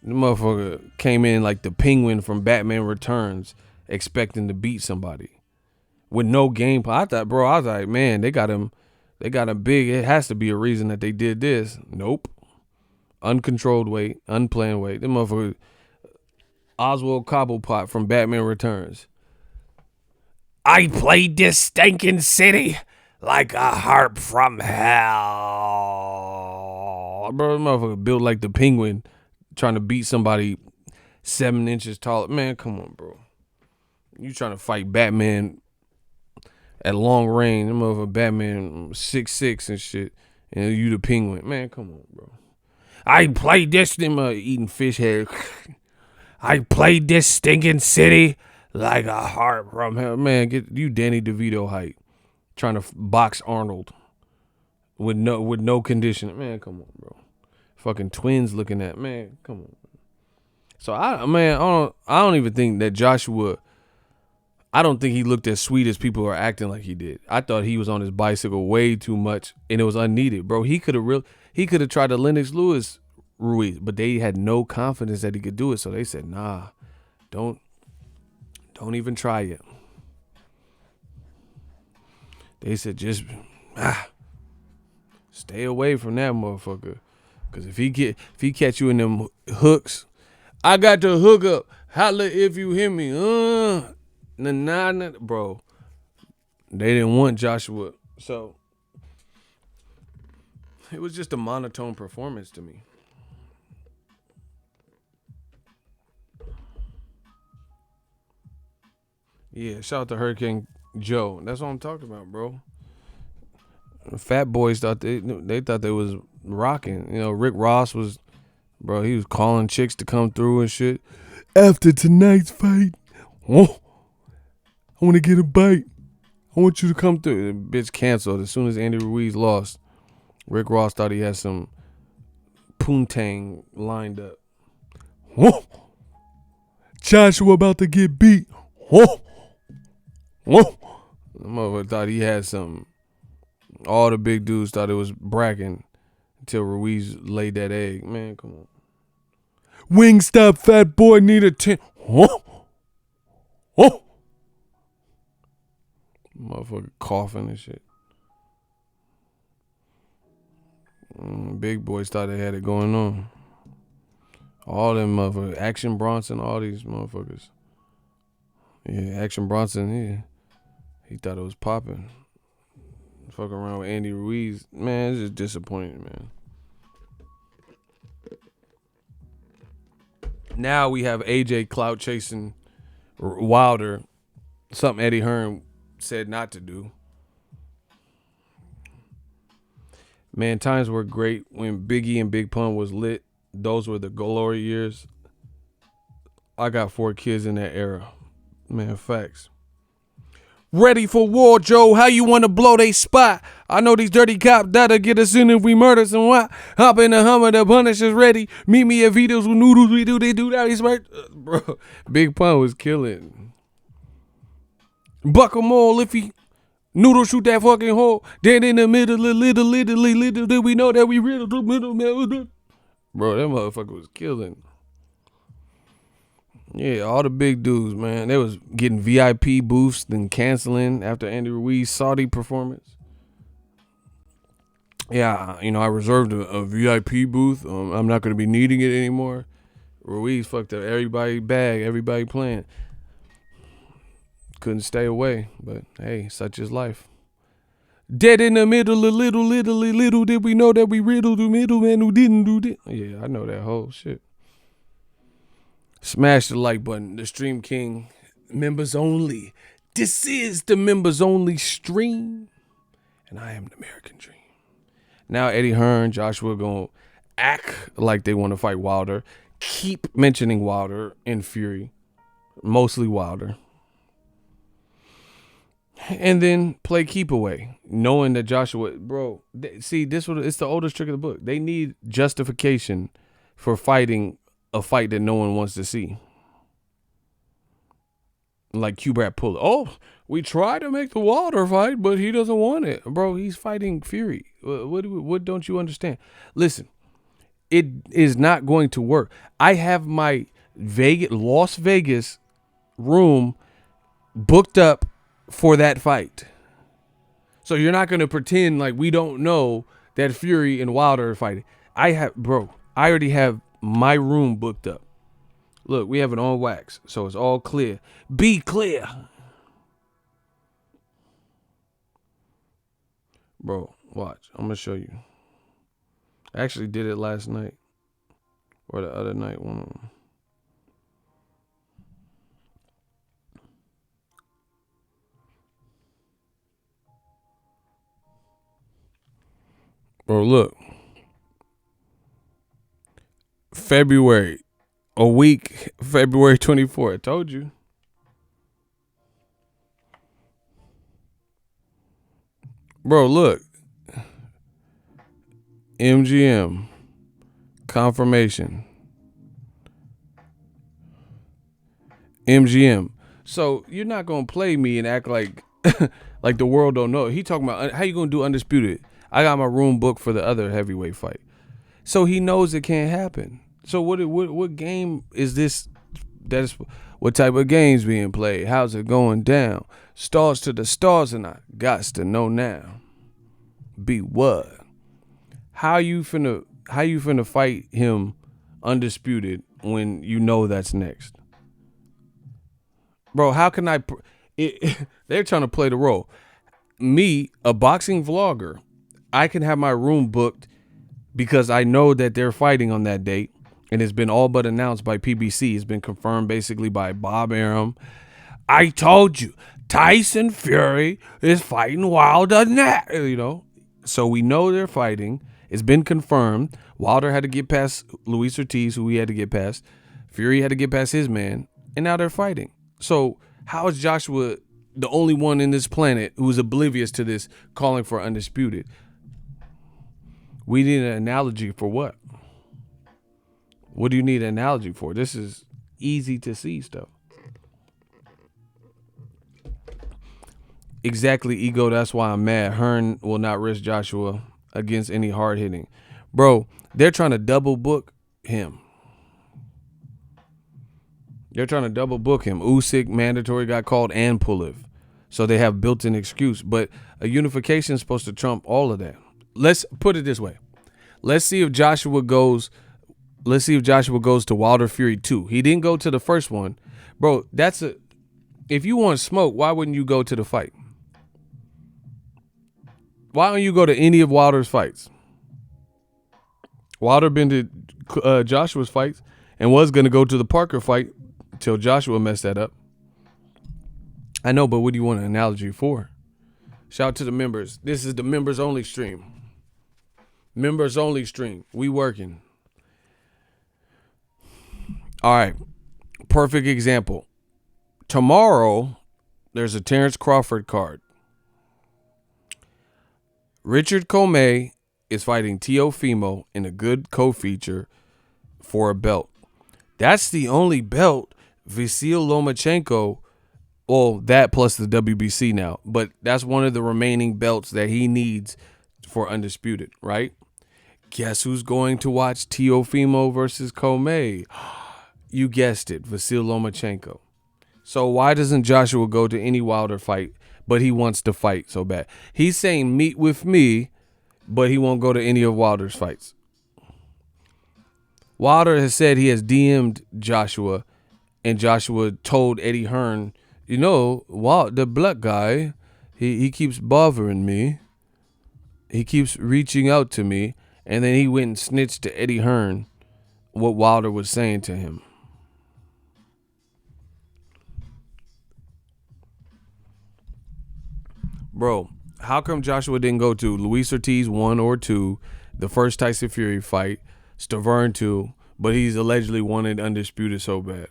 The motherfucker came in like the Penguin from Batman Returns, expecting to beat somebody with no game plan. I was like, man, they got him big. It has to be a reason that they did this. Nope. Uncontrolled weight, unplanned weight. The motherfucker, Oswald Cobblepot from Batman Returns. I played this stinking city like a harp from hell. Bro, the motherfucker built like the Penguin, trying to beat somebody 7 inches taller. Man, come on, bro. You trying to fight Batman at long range. Them motherfucker Batman 6'6" and shit. And you the Penguin. Man, come on, bro. I played this in eating fish head. I played this stinking city like a heart from hell. Man, get you Danny DeVito height. Trying to box Arnold with no condition. Man, come on, bro. Fucking twins looking at, man, come on. So I don't even think that Joshua, I don't think he looked as sweet as people are acting like he did. I thought he was on his bicycle way too much and it was unneeded, bro. He could have tried to Lennox Lewis Ruiz, but they had no confidence that he could do it. So they said, nah, don't even try it. They said just stay away from that motherfucker. Cause if he catch you in them hooks, I got the hook up. Holla if you hear me. Nah, bro. They didn't want Joshua. So it was just a monotone performance to me. Yeah, shout out to Hurricane Joe. That's what I'm talking about, bro. Fat boys thought they thought they was rocking. You know, Rick Ross was, bro, he was calling chicks to come through and shit. After tonight's fight, oh, I want to get a bite. I want you to come through. The bitch canceled as soon as Andy Ruiz lost. Rick Ross thought he had some poontang lined up. Whoa. Joshua about to get beat. Whoa. Whoa. The motherfucker thought he had something. All the big dudes thought it was Bracken until Ruiz laid that egg. Man, come on. Wingstop fat boy need a 10. Whoa. Whoa. Motherfucker coughing and shit. Big boys thought they had it going on. All them motherfuckers. Action Bronson, all these motherfuckers. Yeah, Action Bronson, yeah. He thought it was popping. Fucking around with Andy Ruiz. Man, it's just disappointing, man. Now we have AJ clout chasing Wilder. Something Eddie Hearn said not to do. Man, times were great when Biggie and Big Pun was lit. Those were the glory years. I got 4 kids in that era. Man, facts. Ready for war, Joe. How you want to blow they spot? I know these dirty cops that'll get us in if we murder some what? Hop in the Hummer, the Punisher's ready. Meet me at Vito's with noodles. We do, they do that. He's right. Bro, Big Pun was killing. Buck 'em all if he noodle shoot that fucking hole. Then in the middle, little, did we know that we riddled the middle. Bro, that motherfucker was killing. Yeah, all the big dudes, man. They was getting VIP booths and canceling after Andy Ruiz Saudi performance. Yeah, you know, I reserved a VIP booth. I'm not going to be needing it anymore. Ruiz fucked up everybody bag, everybody playing. Couldn't stay away, but hey, such is life. Dead in the middle, little, did we know that we riddled the middleman who didn't do this? Yeah, I know that whole shit. Smash the like button. The Stream King, members only. This is the members only stream. And I am the American dream. Now Eddie Hearn, Joshua gonna act like they want to fight Wilder. Keep mentioning Wilder in Fury. Mostly Wilder. And then play keep away. Knowing that Joshua, bro, see, it's the oldest trick of the book. They need justification for fighting a fight that no one wants to see. Like Q-Brat Puller. Oh, we tried to make the Wilder fight, but he doesn't want it. Bro, he's fighting Fury. What don't you understand? Listen, it is not going to work. I have my Las Vegas room booked up for that fight. So you're not going to pretend like we don't know that Fury and Wilder are fighting. I already have my room booked up. Look, we have it on wax, so it's all clear. Be clear. Bro, watch. I'm going to show you. I actually did it last night. Or the other night. Bro, look. February. A week, February 24th. I told you. Bro, look. MGM. Confirmation. MGM. So you're not gonna play me and act like like the world don't know. He talking about how you gonna do undisputed. I got my room booked for the other heavyweight fight. So he knows it can't happen. So what game is this? That's what type of games being played? How's it going down? Stars to the stars, and I gots to know now. Be what? How you finna fight him undisputed when you know that's next? Bro, how can I? They're trying to play the role. Me, a boxing vlogger, I can have my room booked because I know that they're fighting on that date, and it's been all but announced by PBC. It's been confirmed basically by Bob Arum. I told you, Tyson Fury is fighting Wilder next. So we know they're fighting. It's been confirmed. Wilder had to get past Luis Ortiz, who he had to get past. Fury had to get past his man, and now they're fighting. So how is Joshua the only one in this planet who's oblivious to this, calling for undisputed? We need an analogy for what? What do you need an analogy for? This is easy to see stuff. Exactly, Ego. That's why I'm mad. Hearn will not risk Joshua against any hard hitting. Bro, they're trying to double book him. Usyk mandatory got called and Pulev. So they have built-in excuse. But a unification is supposed to trump all of that. Let's put it this way. Let's see if Joshua goes to Wilder Fury 2. He didn't go to the first one. Bro, if you want smoke, why wouldn't you go to the fight? Why don't you go to any of Wilder's fights? Wilder been to Joshua's fights and was going to go to the Parker fight till Joshua messed that up. I know, but what do you want an analogy for? Shout out to the members. This is the members only stream. Members only stream. We working. All right. Perfect example. Tomorrow, there's a Terrence Crawford card. Richard Comey is fighting Teofimo in a good co-feature for a belt. That's the only belt Vasyl Lomachenko, well, that plus the WBC now, but that's one of the remaining belts that he needs for undisputed, right? Guess who's going to watch Teofimo versus Comey? You guessed it, Vasyl Lomachenko. So why doesn't Joshua go to any Wilder fight, but he wants to fight so bad? He's saying meet with me, but he won't go to any of Wilder's fights. Wilder has said he has DM'd Joshua, and Joshua told Eddie Hearn, the black guy, he keeps bothering me. He keeps reaching out to me. And then he went and snitched to Eddie Hearn what Wilder was saying to him. Bro, how come Joshua didn't go to Luis Ortiz 1 or 2, the first Tyson Fury fight, Stavern 2, but he's allegedly wanted undisputed so bad?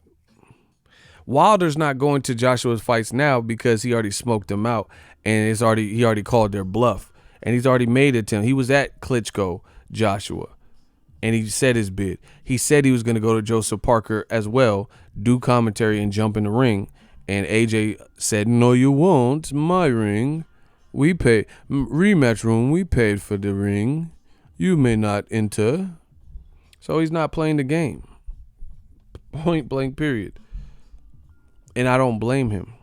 Wilder's not going to Joshua's fights now because he already smoked them out, and he already called their bluff, and he's already made it to him. He was at Klitschko Joshua, and he said his bid. He said he was going to go to Joseph Parker as well, do commentary and jump in the ring, and AJ said, "No, you won't. My ring. We pay rematch room. We paid for the ring. You may not enter." So he's not playing the game. Point blank period. And I don't blame him.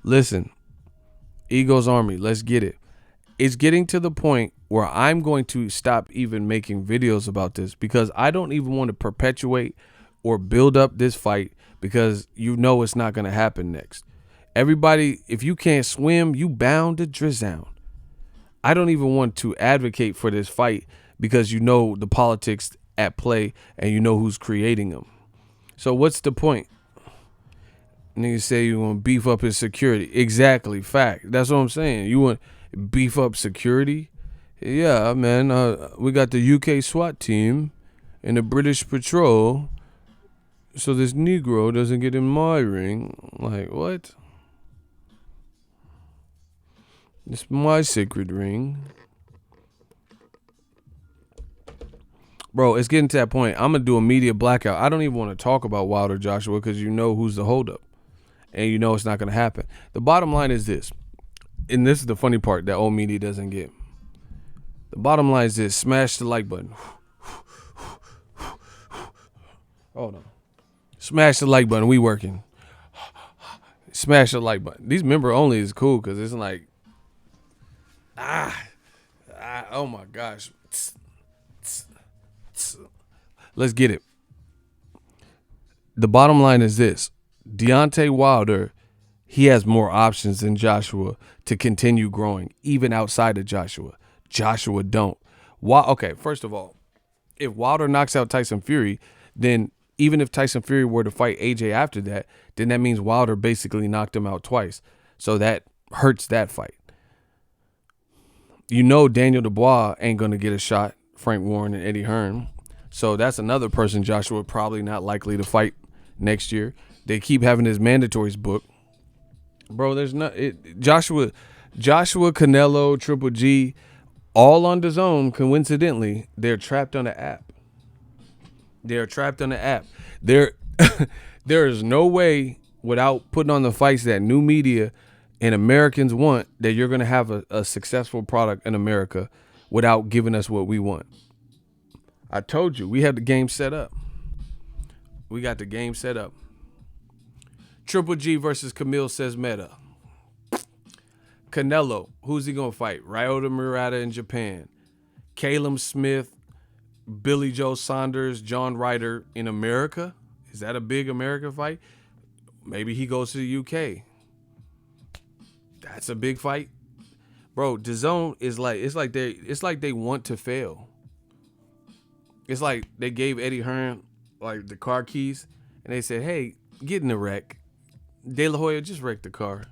Listen, Ego's Army, let's get it. It's getting to the point where I'm going to stop even making videos about this because I don't even want to perpetuate or build up this fight because it's not going to happen next. Everybody, if you can't swim, you bound to drown. I don't even want to advocate for this fight because the politics at play and who's creating them. So what's the point? Niggas say you want to beef up his security. Exactly. Fact. That's what I'm saying. You want to beef up security? Yeah, man. We got the UK SWAT team. in the British Patrol so this Negro doesn't get in my ring. Like, what? It's my sacred ring. Bro, it's getting to that point. I'm going to do a media blackout. I don't even want to talk about Wilder Joshua because you know who's the holdup. And you know it's not going to happen. The bottom line is this. And this is the funny part that old media doesn't get. The bottom line is this. Smash the like button. Hold on. Smash the like button. We working. Smash the like button. These member only is cool because it's like, oh my gosh. Let's get it. The bottom line is this. Deontay Wilder, he has more options than Joshua to continue growing, even outside of Joshua. Joshua don't. Okay, first of all, if Wilder knocks out Tyson Fury, then even if Tyson Fury were to fight AJ after that, then that means Wilder basically knocked him out twice. So that hurts that fight. You know Daniel Dubois ain't going to get a shot, Frank Warren and Eddie Hearn. So that's another person Joshua probably not likely to fight next year. They keep having his mandatories booked. Bro, there's not Joshua, Canelo, Triple G, all on DAZN. Coincidentally, they're trapped on the app. They're trapped on the app. There is no way without putting on the fights that new media and Americans want that you're going to have a successful product in America without giving us what we want. I told you, we have the game set up. We got the game set up. Triple G versus Camille says Meta. Canelo, who's he going to fight? Ryota Murata in Japan. Caleb Smith, Billy Joe Saunders, John Ryder in America. Is that a big America fight? Maybe he goes to the UK. That's a big fight. Bro, DAZN is like, it's like they want to fail. It's like they gave Eddie Hearn like the car keys and they said, hey, get in the wreck. De La Hoya, just wreck the car.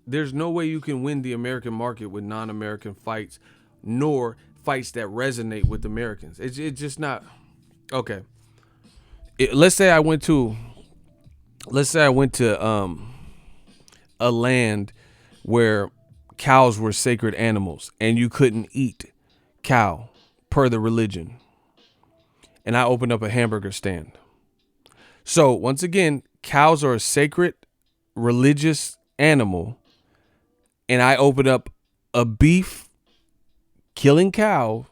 There's no way you can win the American market with non-American fights, nor fights that resonate with Americans. It's just not. Okay. Let's say I went to a land where cows were sacred animals and you couldn't eat cow per the religion. And I opened up a hamburger stand. So once again, cows are a sacred religious animal. And I opened up a beef killing cow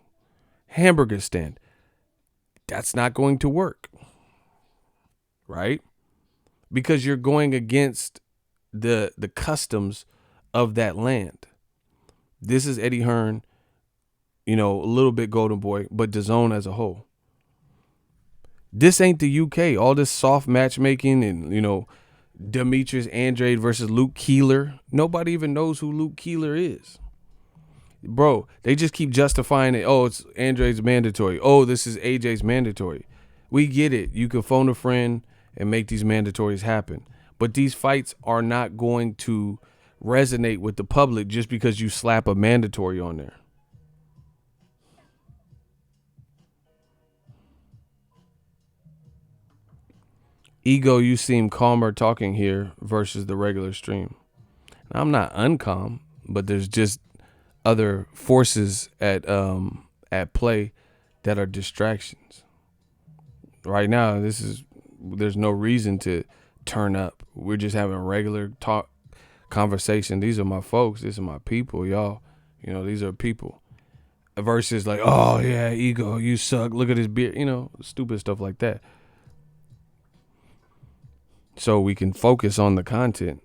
hamburger stand. That's not going to work. Right? Because you're going against the customs of that land. This is Eddie Hearn, a little bit Golden Boy, but DAZN as a whole. This ain't the UK. All this soft matchmaking and, Demetrius Andrade versus Luke Keeler. Nobody even knows who Luke Keeler is. Bro, they just keep justifying it. Oh, it's Andrade's mandatory. Oh, this is AJ's mandatory. We get it. You can phone a friend and make these mandatories happen. But these fights are not going to resonate with the public just because you slap a mandatory on there. Ego, you seem calmer talking here versus the regular stream. I'm not uncalm, but there's just other forces at play that are distractions. Right now, there's no reason to turn up. We're just having regular talk conversation. These are my folks. These are my people, y'all. These are people. Versus like, oh yeah, Ego, you suck. Look at his beard. Stupid stuff like that. So we can focus on the content,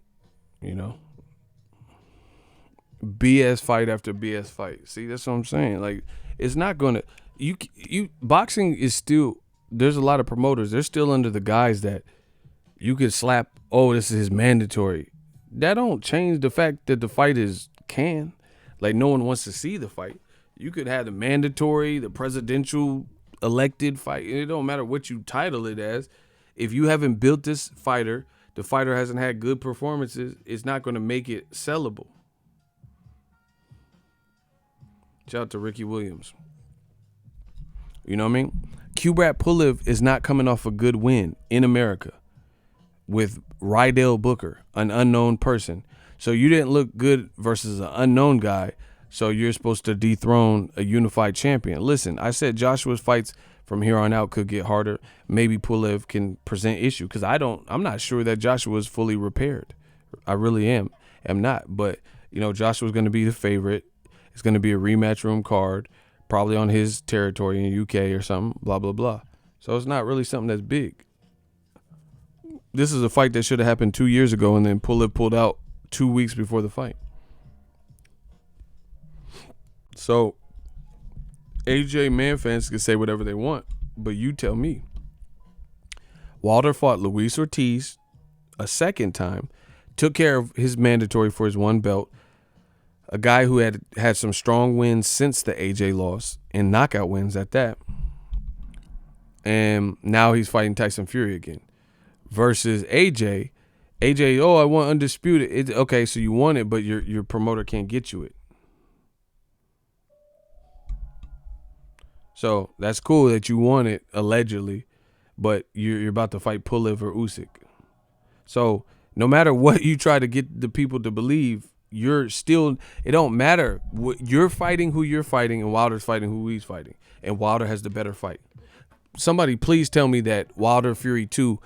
BS fight after BS fight. See, that's what I'm saying. Like, it's not gonna. You boxing is still. There's a lot of promoters. They're still under the guise that you could slap. Oh, this is mandatory. That don't change the fact that the fight is canned. Like, no one wants to see the fight. You could have the mandatory, the presidential elected fight. It don't matter what you title it as. If you haven't built this fighter, the fighter hasn't had good performances, it's not going to make it sellable. Shout out to Ricky Williams. You know what I mean? Kubrat Pulev is not coming off a good win in America with Rydell Booker, an unknown person. So you didn't look good versus an unknown guy. So you're supposed to dethrone a unified champion. Listen, I said Joshua's fights from here on out could get harder. Maybe Pulev can present issue because I'm not sure that Joshua is fully repaired. I really am not. But Joshua's going to be the favorite. It's going to be a rematch room card, probably on his territory in UK or something. Blah blah blah. So it's not really something that's big. This is a fight that should have happened 2 years ago, and then Pulev pulled out 2 weeks before the fight. So AJ Man fans can say whatever they want, but you tell me. Wilder fought Luis Ortiz a second time, took care of his mandatory for his one belt, a guy who had some strong wins since the AJ loss, and knockout wins at that. And now he's fighting Tyson Fury again. Versus AJ, I want undisputed. Okay, so you want it, but your promoter can't get you it. So that's cool that you want it, allegedly, but you're about to fight Pulev or Usyk. So no matter what you try to get the people to believe, it don't matter. You're fighting who you're fighting, and Wilder's fighting who he's fighting. And Wilder has the better fight. Somebody please tell me that Wilder Fury 2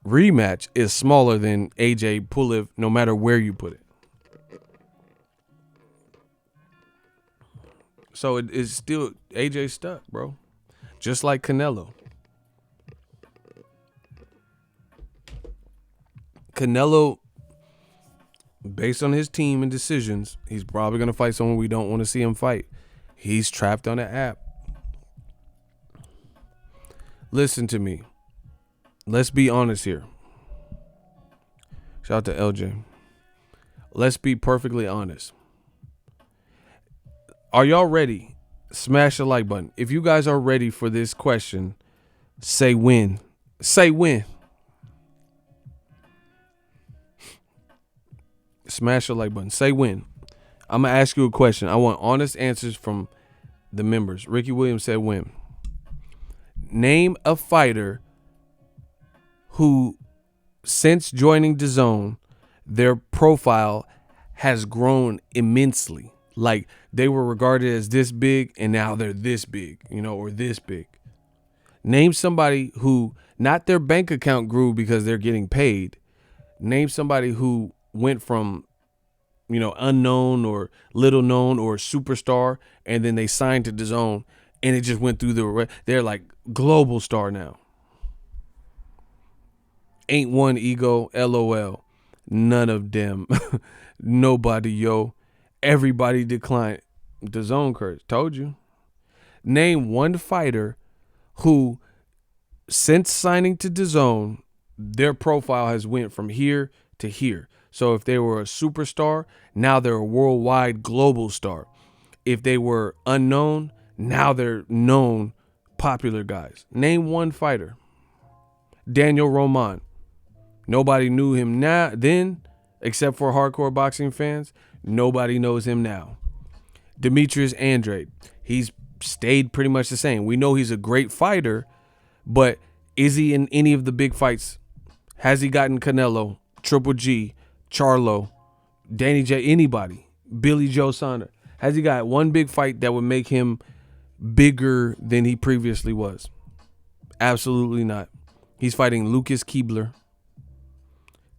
rematch is smaller than AJ Pulev, no matter where you put it. So it is still AJ stuck, bro. Just like Canelo. Canelo, based on his team and decisions, he's probably going to fight someone we don't want to see him fight. He's trapped on the app. Listen to me. Let's be honest here. Shout out to LJ. Let's be perfectly honest. Are y'all ready? Smash the like button. If you guys are ready for this question, say when. Say when. Smash the like button. Say when. I'm going to ask you a question. I want honest answers from the members. Ricky Williams said when. Name a fighter who, since joining DAZN, their profile has grown immensely. Like they were regarded as this big and now they're this big, or this big. Name somebody who not their bank account grew because they're getting paid. Name somebody who went from, unknown or little known or superstar, and then they signed to DAZN and it just went through they're like global star now. Ain't one ego, LOL. None of them. Nobody, yo. Everybody declined. DAZN curse. Told you. Name one fighter who, since signing to DAZN, their profile has went from here to here. So if they were a superstar, now they're a worldwide global star. If they were unknown, now they're known, popular guys. Name one fighter. Daniel Roman. Nobody knew him then, except for hardcore boxing fans. Nobody knows him now. Demetrius Andrade. He's stayed pretty much the same. We know he's a great fighter, but is he in any of the big fights? Has he gotten Canelo, Triple G, Charlo, Danny J, anybody? Billy Joe Saunders? Has he got one big fight that would make him bigger than he previously was? Absolutely not. He's fighting Lucas Keebler.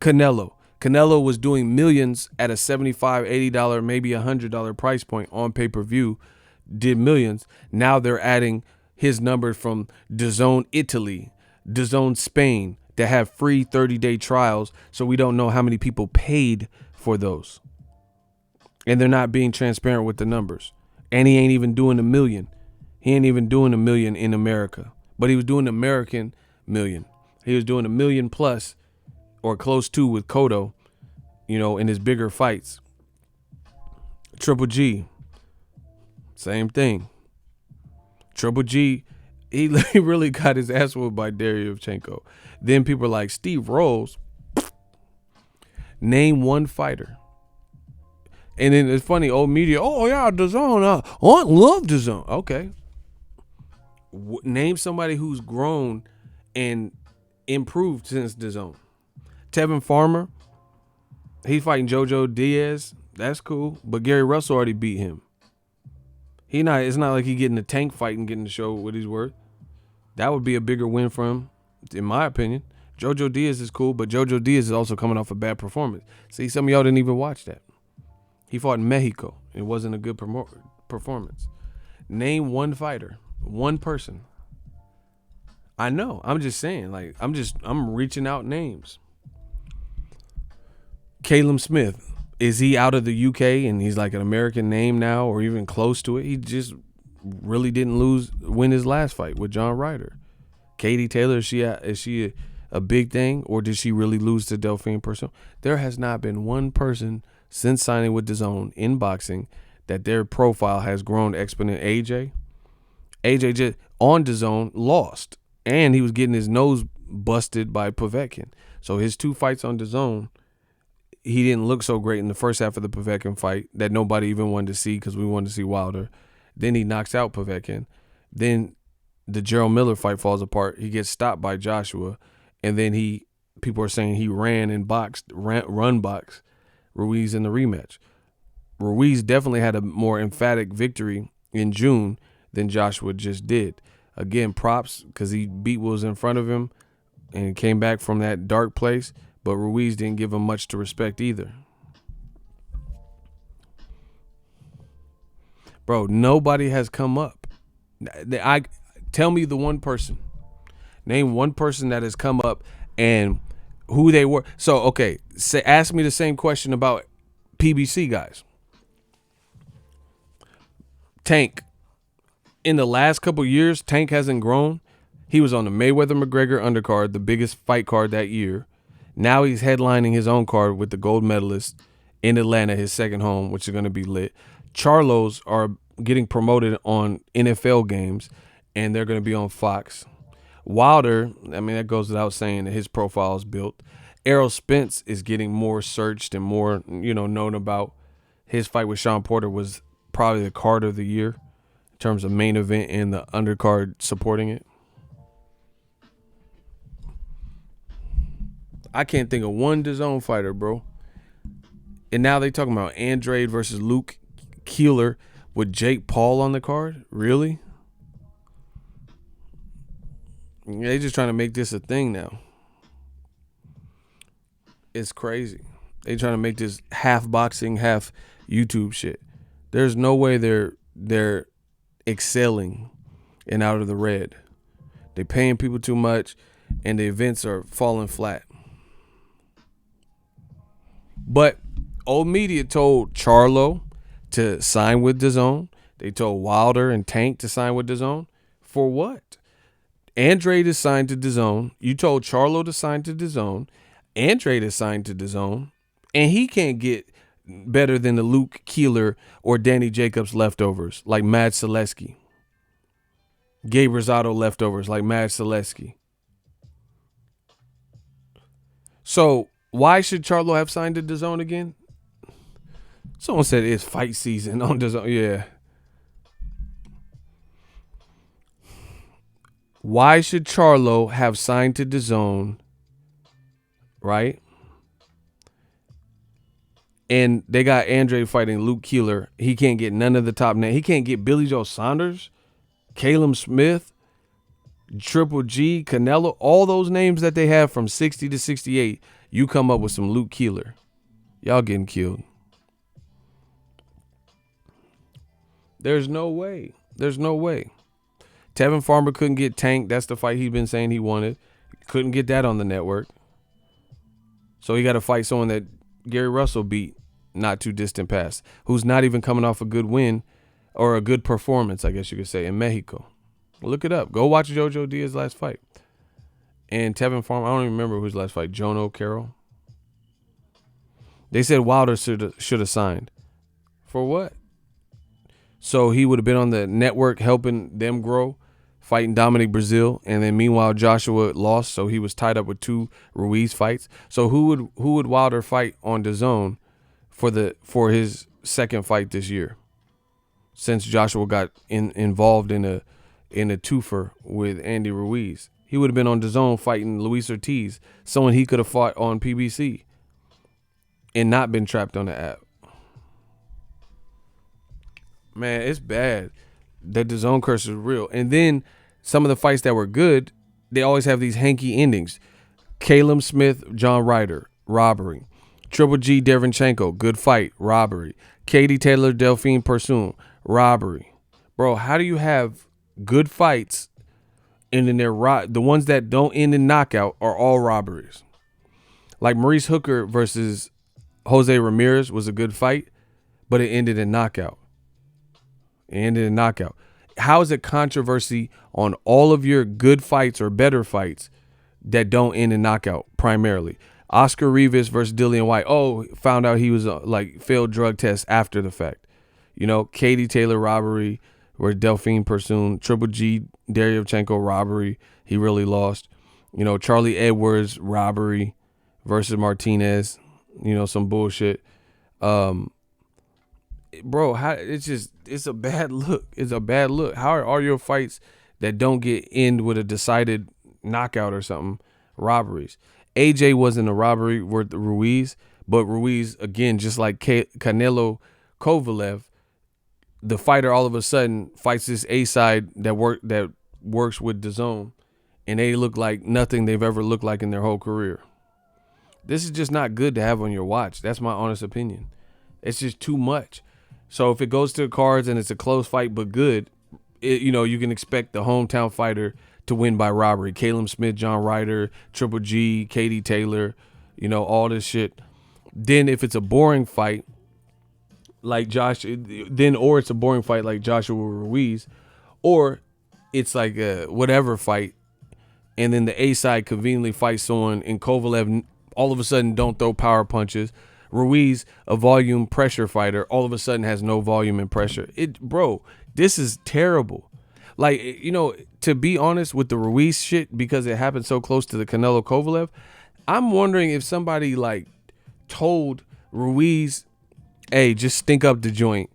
Canelo was doing millions at a $75, $80, maybe $100 price point on pay-per-view, did millions. Now they're adding his numbers from DAZN Italy, DAZN Spain, that have free 30-day trials, so we don't know how many people paid for those. And they're not being transparent with the numbers. And he ain't even doing $1 million. He ain't even doing $1 million in America. But he was doing American million. He was doing $1 million plus or close to with Cotto, in his bigger fights. Triple G, same thing. Triple G, he really got his ass whooped by Deryevchenko. Then people are like, Steve Rolls. Name one fighter. And then it's funny, old media, oh yeah, DAZN, I love DAZN. Okay. Name somebody who's grown and improved since DAZN. Tevin Farmer, he's fighting JoJo Diaz. That's cool, but Gary Russell already beat him. It's not like he getting a tank fight and getting to show what he's worth. That would be a bigger win for him, in my opinion. JoJo Diaz is cool, but JoJo Diaz is also coming off a bad performance. See, some of y'all didn't even watch that. He fought in Mexico. It wasn't a good performance. Name one fighter, one person. I know. I'm just saying. Like, I'm reaching out names. Caleb Smith. Is he out of the UK and he's like an American name now, or even close to it? He just really didn't win his last fight with John Ryder. Katie Taylor, is she a big thing, or did she really lose to Delphine Persoon? There has not been one person since signing with DAZN in boxing that their profile has grown exponentially. AJ just on DAZN lost, and he was getting his nose busted by Povetkin. So his 2 fights on DAZN, he didn't look so great in the first half of the Povetkin fight that nobody even wanted to see because we wanted to see Wilder. Then he knocks out Povetkin. Then the Gerald Miller fight falls apart. He gets stopped by Joshua. And then people are saying he run box Ruiz in the rematch. Ruiz definitely had a more emphatic victory in June than Joshua just did. Again, props because he beat what was in front of him and came back from that dark place. But Ruiz didn't give him much to respect either. Bro, nobody has come up. Tell me the one person. Name one person that has come up and who they were. So, okay, ask me the same question about PBC guys. Tank. In the last couple years, Tank hasn't grown. He was on the Mayweather-McGregor undercard, the biggest fight card that year. Now he's headlining his own card with the gold medalist in Atlanta, his second home, which is going to be lit. Charlos are getting promoted on NFL games, and they're going to be on Fox. Wilder, I mean, that goes without saying that his profile is built. Errol Spence is getting more searched and more, known about. His fight with Sean Porter was probably the card of the year in terms of main event and the undercard supporting it. I can't think of one DAZN fighter, bro. And now they talking about Andrade versus Luke Keeler with Jake Paul on the card? Really? They just trying to make this a thing now. It's crazy. They trying to make this half boxing, half YouTube shit. There's no way they're excelling and out of the red. They paying people too much, and the events are falling flat. But old media told Charlo to sign with DAZN. They told Wilder and Tank to sign with DAZN. For what? Andrade is signed to DAZN. You told Charlo to sign to DAZN. Andrade is signed to DAZN. And he can't get better than the Luke Keeler or Danny Jacobs leftovers like Mad Selesky. Gabe Rosado leftovers like Mad Selesky. So why should Charlo have signed to DAZN again? Someone said it's fight season on DAZN. Yeah. Why should Charlo have signed to DAZN, right? And they got Andre fighting Luke Keeler. He can't get none of the top names. He can't get Billy Joe Saunders, Caleb Smith, Triple G, Canelo, all those names that they have from 60 to 68. You come up with some Luke Keeler. Y'all getting killed. There's no way. There's no way. Tevin Farmer couldn't get Tank. That's the fight he's been saying he wanted. Couldn't get that on the network. So he got to fight someone that Gary Russell beat not too distant past, who's not even coming off a good win or a good performance, I guess you could say, in Mexico. Look it up. Go watch JoJo Diaz's last fight. And Tevin Farmer, I don't even remember whose last fight, Jono Carroll. They said Wilder should have signed. For what? So he would have been on the network helping them grow, fighting Dominic Brazil, and then meanwhile Joshua lost, so he was tied up with 2 Ruiz fights. So who would Wilder fight on DAZN for his second fight this year? Since Joshua got involved in in a twofer with Andy Ruiz. He would have been on DAZN fighting Luis Ortiz, someone he could have fought on PBC and not been trapped on the app. Man, it's bad. That DAZN curse is real. And then some of the fights that were good, they always have these hanky endings. Caleb Smith, John Ryder, robbery. Triple G, Derenchenko, good fight, robbery. Katie Taylor, Delphine Persoon, robbery. Bro, how do you have good fights and then the ones that don't end in knockout are all robberies? Like Maurice Hooker versus Jose Ramirez was a good fight, but it ended in knockout. How is it controversy on all of your good fights or better fights that don't end in knockout primarily? Oscar Rivas versus Dillian White. Oh, found out he was failed drug test after the fact. You know, Katie Taylor robbery where Delphine Persoon, Triple G, Derenchenko robbery. He really lost. You know, Charlie Edwards robbery versus Martinez. You know, some bullshit. Bro, it's a bad look. It's a bad look. How are all your fights that don't end with a decided knockout or something robberies? AJ wasn't a robbery with Ruiz, but Ruiz, again, just like Canelo Kovalev, the fighter all of a sudden fights this A-side that works with DAZN, and they look like nothing they've ever looked like in their whole career. This is just not good to have on your watch. That's my honest opinion. It's just too much. So if it goes to the cards and it's a close fight but good, you can expect the hometown fighter to win by robbery. Caleb Smith, John Ryder, Triple G, Katie Taylor, all this shit. Then if it's a boring fight like or it's a boring fight like Joshua Ruiz, or it's like a whatever fight, and then the A side conveniently fights someone and Kovalev all of a sudden don't throw power punches. Ruiz, a volume pressure fighter, all of a sudden has no volume and pressure. Bro, this is terrible. Like, to be honest with the Ruiz shit, because it happened so close to the Canelo Kovalev, I'm wondering if somebody told Ruiz, hey, just stink up the joint.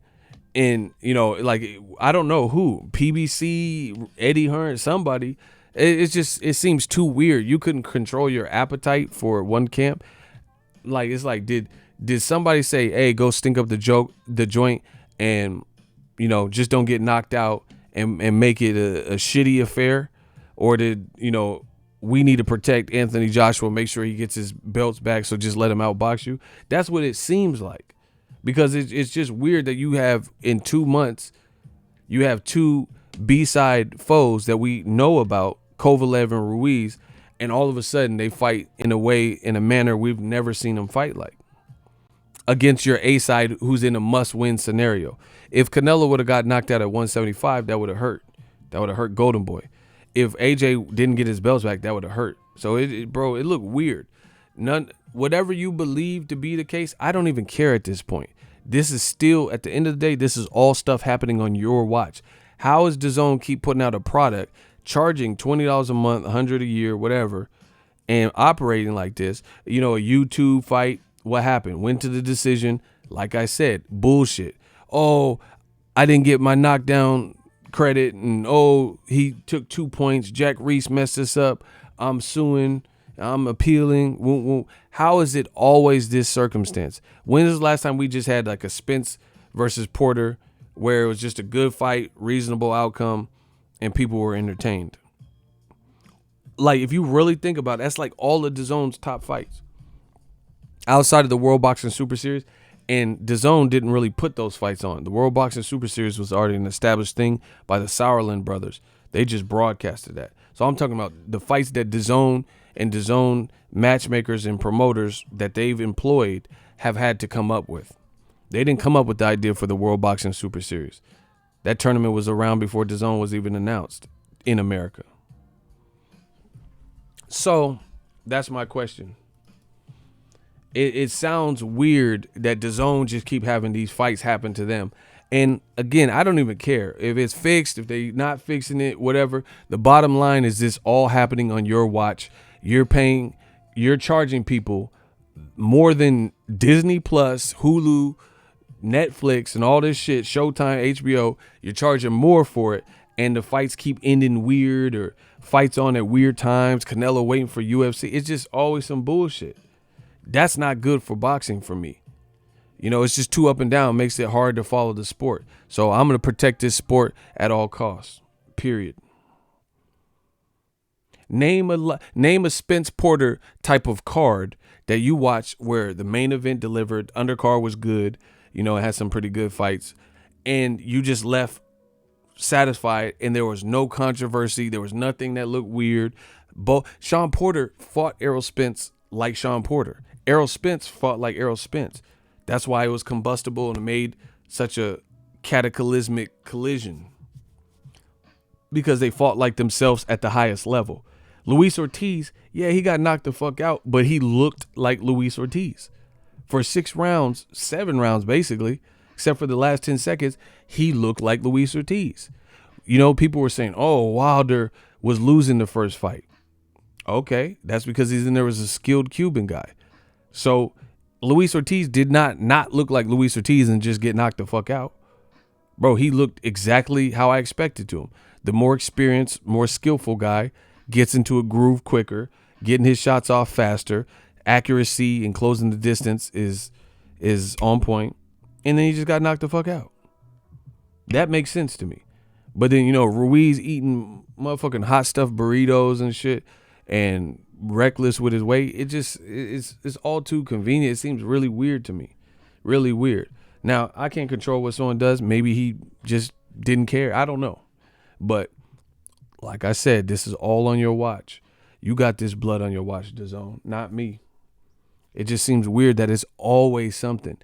And, I don't know who, PBC, Eddie Hearn, somebody. It seems too weird. You couldn't control your appetite for one camp. Did somebody say, hey, go stink up the joint and, just don't get knocked out and make it a shitty affair? Or did, we need to protect Anthony Joshua, make sure he gets his belts back, so just let him outbox you? That's what it seems like. Because it's just weird that you have, in 2 months, you have two B-side foes that we know about, Kovalev and Ruiz, and all of a sudden they fight in a manner we've never seen them fight like. Against your A-side who's in a must-win scenario. If Canelo would have got knocked out at 175, that would have hurt. That would have hurt Golden Boy. If AJ didn't get his belts back, that would have hurt. So, it looked weird. Whatever you believe to be the case, I don't even care at this point. This is still, at the end of the day, this is all stuff happening on your watch. How is DAZN keep putting out a product, charging $20 a month, $100 a year, whatever, and operating like this? A YouTube fight, what happened? Went to the decision. Like I said, bullshit. Oh, I didn't get my knockdown credit, and he took 2 points. Jack Reese messed this up. I'm suing. I'm appealing. How is it always this circumstance? When is the last time we just had a Spence versus Porter where it was just a good fight, reasonable outcome, and people were entertained? If you really think about it, that's all of DAZN's top fights. Outside of the World Boxing Super Series, and DAZN didn't really put those fights on. The World Boxing Super Series was already an established thing by the Sauerland brothers. They just broadcasted that. So I'm talking about the fights that DAZN and DAZN matchmakers and promoters that they've employed have had to come up with. They didn't come up with the idea for the World Boxing Super Series. That tournament was around before DAZN was even announced in America. So that's my question. It sounds weird that DAZN just keep having these fights happen to them. And again, I don't even care if it's fixed, if they not fixing it, whatever. The bottom line is this all happening on your watch. You're charging people more than Disney Plus, Hulu, Netflix, and all this shit, Showtime, HBO. You're charging more for it. and the fights keep ending weird or fights on at weird times. Canelo waiting for UFC. It's just always some bullshit. That's not good for boxing for me. You know, it's just too up and down. Makes it hard to follow the sport. So I'm going to protect this sport at all costs. Period. Name a Spence Porter type of card that you watch where the main event delivered, undercard was good, you know, it had some pretty good fights, and you just left satisfied and there was no controversy. There was nothing that looked weird. Sean Porter fought Errol Spence like Sean Porter. Errol Spence fought like Errol Spence. That's why it was combustible and made such a cataclysmic collision. Because they fought like themselves at the highest level. Luis Ortiz, yeah, he got knocked the fuck out, but he looked like Luis Ortiz. For 7 rounds basically, except for the last 10 seconds, he looked like Luis Ortiz. You know, people were saying, oh, Wilder was losing the first fight. Okay, that's because he's in there as a skilled Cuban guy. So Luis Ortiz did not look like Luis Ortiz and just get knocked the fuck out. Bro, he looked exactly how I expected to him. The more experienced, more skillful guy gets into a groove quicker, getting his shots off faster, accuracy and closing the distance is on point, and then he just got knocked the fuck out. That makes sense to me. But then, you know, Ruiz eating motherfucking hot stuffed burritos and shit and reckless with his weight, it's all too convenient. It seems really weird to me. Really weird. Now, I can't control what someone does. Maybe he just didn't care. I don't know. But like I said, this is all on your watch. You got this blood on your watch, DAZN, not me. It just seems weird that it's always something.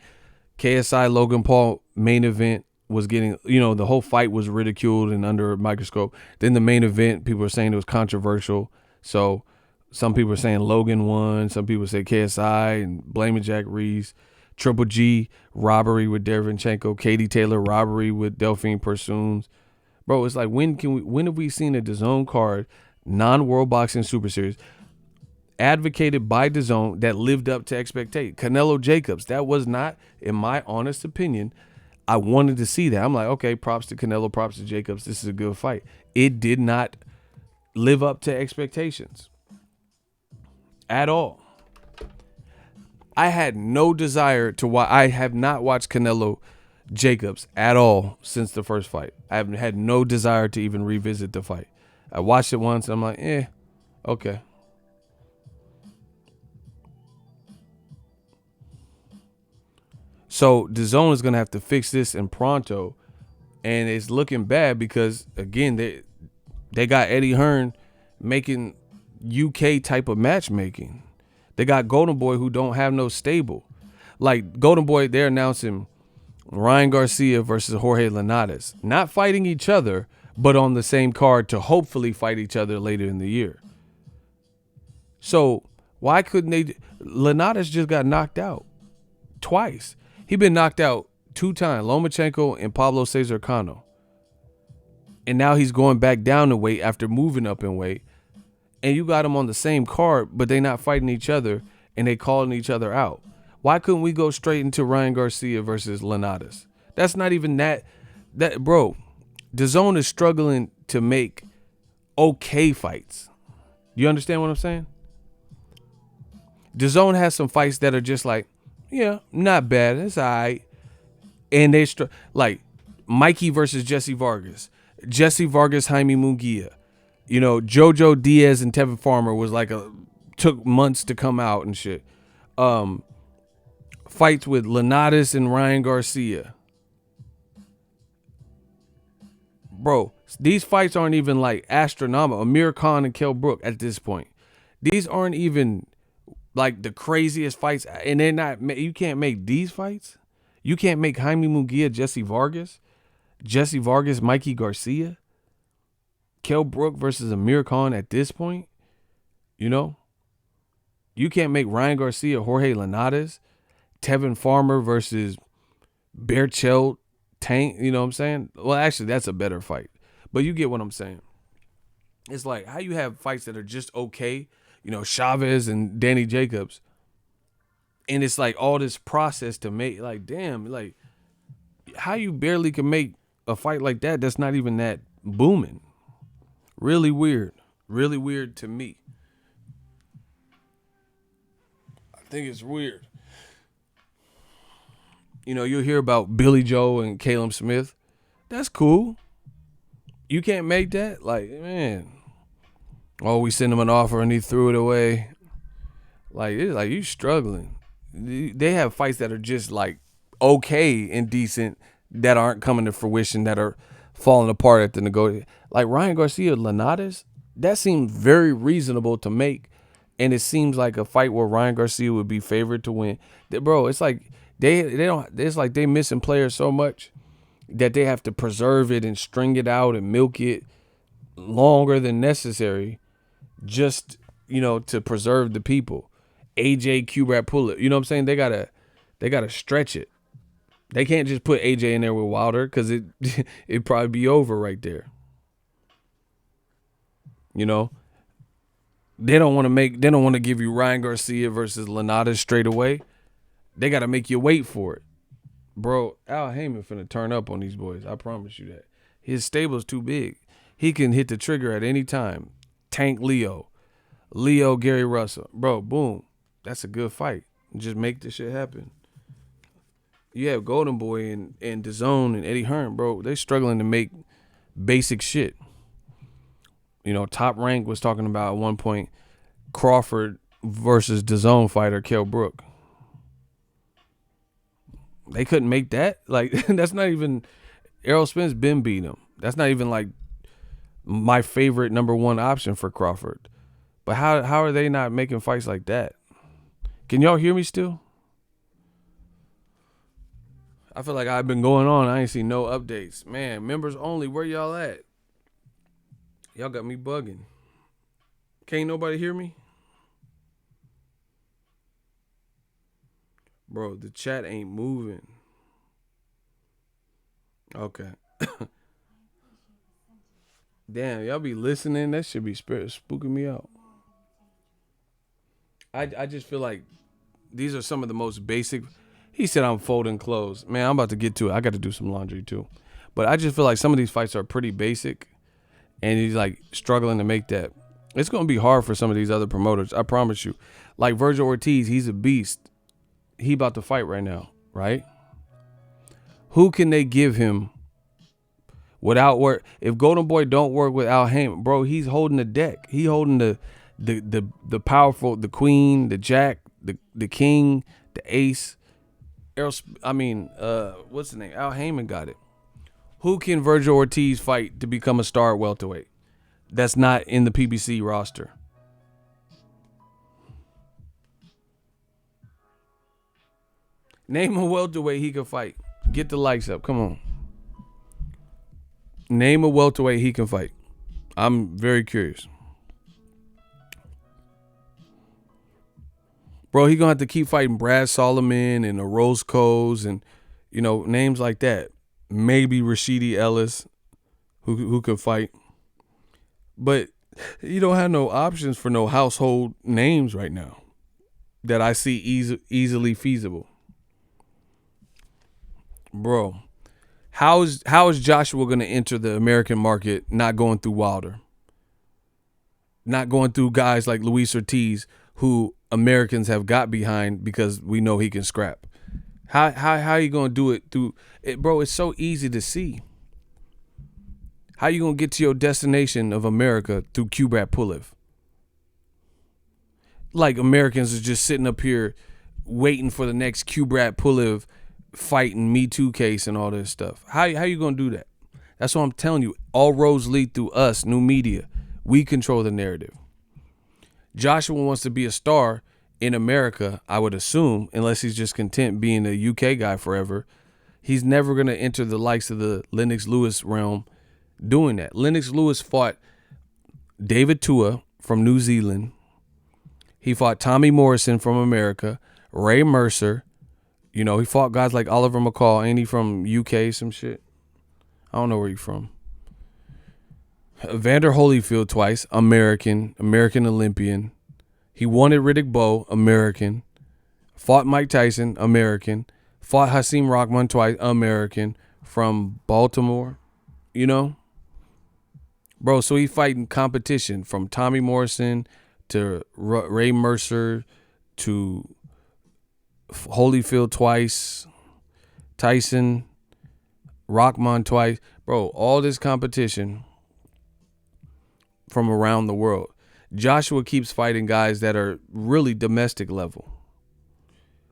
KSI Logan Paul main event was getting, you know, the whole fight was ridiculed and under a microscope. Then the main event, people were saying it was controversial. So some people are saying Logan won. Some people say KSI and blaming Jack Ruiz. Triple G robbery with Derevyanchenko. Katie Taylor robbery with Delphine Pursunes. Bro, it's like, when have we seen a DAZN card, non-World Boxing Super Series, advocated by DAZN that lived up to expectation? Canelo Jacobs, that was not, in my honest opinion, I wanted to see that. I'm like, okay, props to Canelo, props to Jacobs. This is a good fight. It did not live up to expectations at all. I had no desire to watch. I have not watched Canelo Jacobs at all since the first fight. I have had no desire to even revisit the fight. I watched it once and I'm like, okay. So DAZN is going to have to fix this in pronto, and it's looking bad because, again, they got Eddie Hearn making UK type of matchmaking. They got Golden Boy who don't have no stable. Like Golden Boy, they're announcing Ryan Garcia versus Jorge Linares. Not fighting each other, but on the same card to hopefully fight each other later in the year. So why couldn't they? Linares just got knocked out twice. He been knocked out 2 times, Lomachenko and Pablo Cesar Cano. And now he's going back down in weight after moving up in weight. And you got him on the same card, but they not fighting each other and they calling each other out. Why couldn't we go straight into Ryan Garcia versus Linares? That's not even that bro. DAZN is struggling to make okay fights. You understand what I'm saying? DAZN has some fights that are just like, yeah, not bad. It's all right. And they like Mikey versus Jesse Vargas. Jesse Vargas, Jaime Munguia. You know, Jojo Diaz and Tevin Farmer was like took months to come out and shit. Fights with Linares and Ryan Garcia. Bro, these fights aren't even like astronomical. Amir Khan and Kell Brook at this point. These aren't even like the craziest fights, and they're not. You can't make these fights. You can't make Jaime Munguia, Jesse Vargas, Mikey Garcia, Kell Brook versus Amir Khan at this point. You know, you can't make Ryan Garcia, Jorge Linares, Tevin Farmer versus Berchelt Tank. You know what I'm saying? Well, actually, that's a better fight, but you get what I'm saying. It's like how you have fights that are just okay. You know, Chavez and Danny Jacobs. And it's like all this process to make, like, damn, like, how you barely can make a fight like that that's not even that booming. Really weird. Really weird to me. I think it's weird. You know, you'll hear about Billy Joe and Caleb Smith. That's cool. You can't make that? Like, man. Oh, we sent him an offer and he threw it away. Like, it's like you struggling. They have fights that are just like okay and decent that aren't coming to fruition, that are falling apart at the negotiation. Like Ryan Garcia Linares, that seemed very reasonable to make. And it seems like a fight where Ryan Garcia would be favored to win. Bro, it's like they don't, it's like they missing players so much that they have to preserve it and string it out and milk it longer than necessary just, you know, to preserve the people. AJ Kubrat Pullet, you know what I'm saying? They gotta stretch it. They can't just put AJ in there with Wilder because it'd probably be over right there. You know? They don't want to give you Ryan Garcia versus Linares straight away. They gotta make you wait for it. Bro, Al Heyman finna turn up on these boys. I promise you that. His stable's too big. He can hit the trigger at any time. Tank Leo, Gary Russell. Bro, boom. That's a good fight. Just make this shit happen. You have Golden Boy and DAZN and Eddie Hearn, bro. They struggling to make basic shit. You know, Top Rank was talking about at one point Crawford versus DAZN fighter Kell Brook. They couldn't make that. Like, that's not even, Errol Spence been beat him. That's not even like my favorite number one option for Crawford. But how are they not making fights like that? Can y'all hear me still? I feel like I've been going on. I ain't seen no updates. Man, members only, where y'all at? Y'all got me bugging. Can't nobody hear me? Bro, the chat ain't moving. Okay. Damn, y'all be listening? That should be spooking me out. I just feel like these are some of the most basic. He said I'm folding clothes. Man, I'm about to get to it. I got to do some laundry too. But I just feel like some of these fights are pretty basic, and he's like struggling to make that. It's going to be hard for some of these other promoters. I promise you. Like Virgil Ortiz, he's a beast. He about to fight right now, right? Who can they give him without work? If Golden Boy don't work with Al Heyman, bro, he's holding the deck. He holding the powerful, the queen, the jack, the king, the ace. What's the name? Al Heyman got it. Who can Virgil Ortiz fight to become a star at welterweight that's not in the PBC roster? Name a welterweight he can fight. Get the likes up. Come on. Name a welterweight he can fight. I'm very curious. Bro, he gonna have to keep fighting Brad Solomon and Orozco's and, you know, names like that. Maybe Rashidi Ellis, who could fight. But you don't have no options for no household names right now that I see easily feasible. Bro, how is Joshua going to enter the American market not going through Wilder? Not going through guys like Luis Ortiz, who Americans have got behind because we know he can scrap. How you going to do it through it, bro? It's so easy to see. How you going to get to your destination of America through Kubrat Pulev? Like Americans are just sitting up here waiting for the next Kubrat Pulev fighting Me Too case and all this stuff. How you going to do that? That's what I'm telling you. All roads lead through us, new media. We control the narrative. Joshua wants to be a star in America, I would assume, unless he's just content being a UK guy forever. He's never going to enter the likes of the Lennox Lewis realm doing that. Lennox Lewis fought David Tua from New Zealand. He fought Tommy Morrison from America, Ray Mercer. You know, he fought guys like Oliver McCall. Ain't he from UK, some shit? I don't know where he's from. Evander Holyfield twice, American Olympian. He won at Riddick Bowe, American. Fought Mike Tyson, American. Fought Hasim Rahman twice, American. From Baltimore, you know? Bro, so he fighting competition from Tommy Morrison to Ray Mercer to Holyfield twice, Tyson, Rockman twice. Bro, all this competition from around the world. Joshua keeps fighting guys that are really domestic level,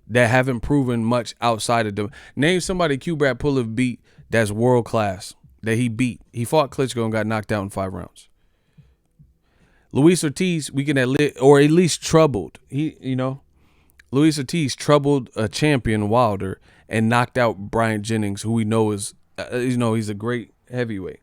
that haven't proven much outside of them. Name somebody Kubrat Pulev beat that's world class, that he beat. He fought Klitschko and got knocked out in 5 rounds. Luis Ortiz, we can at least troubled. Luis Ortiz troubled a champion, Wilder, and knocked out Bryant Jennings, who we know is, he's a great heavyweight.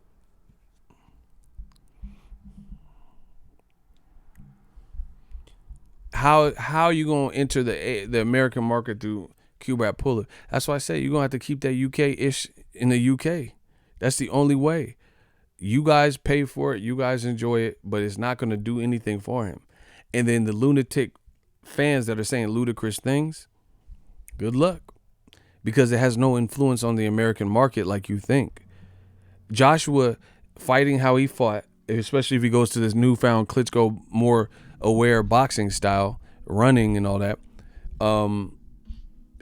How you gonna enter the American market through Kubrat Pulev? That's why I say you're gonna have to keep that UK-ish in the UK. That's the only way. You guys pay for it, you guys enjoy it, but it's not gonna do anything for him. And then the lunatic fans that are saying ludicrous things, good luck, because it has no influence on the American market like you think. Joshua fighting how he fought, especially if he goes to this newfound Klitschko more aware boxing style, running and all that,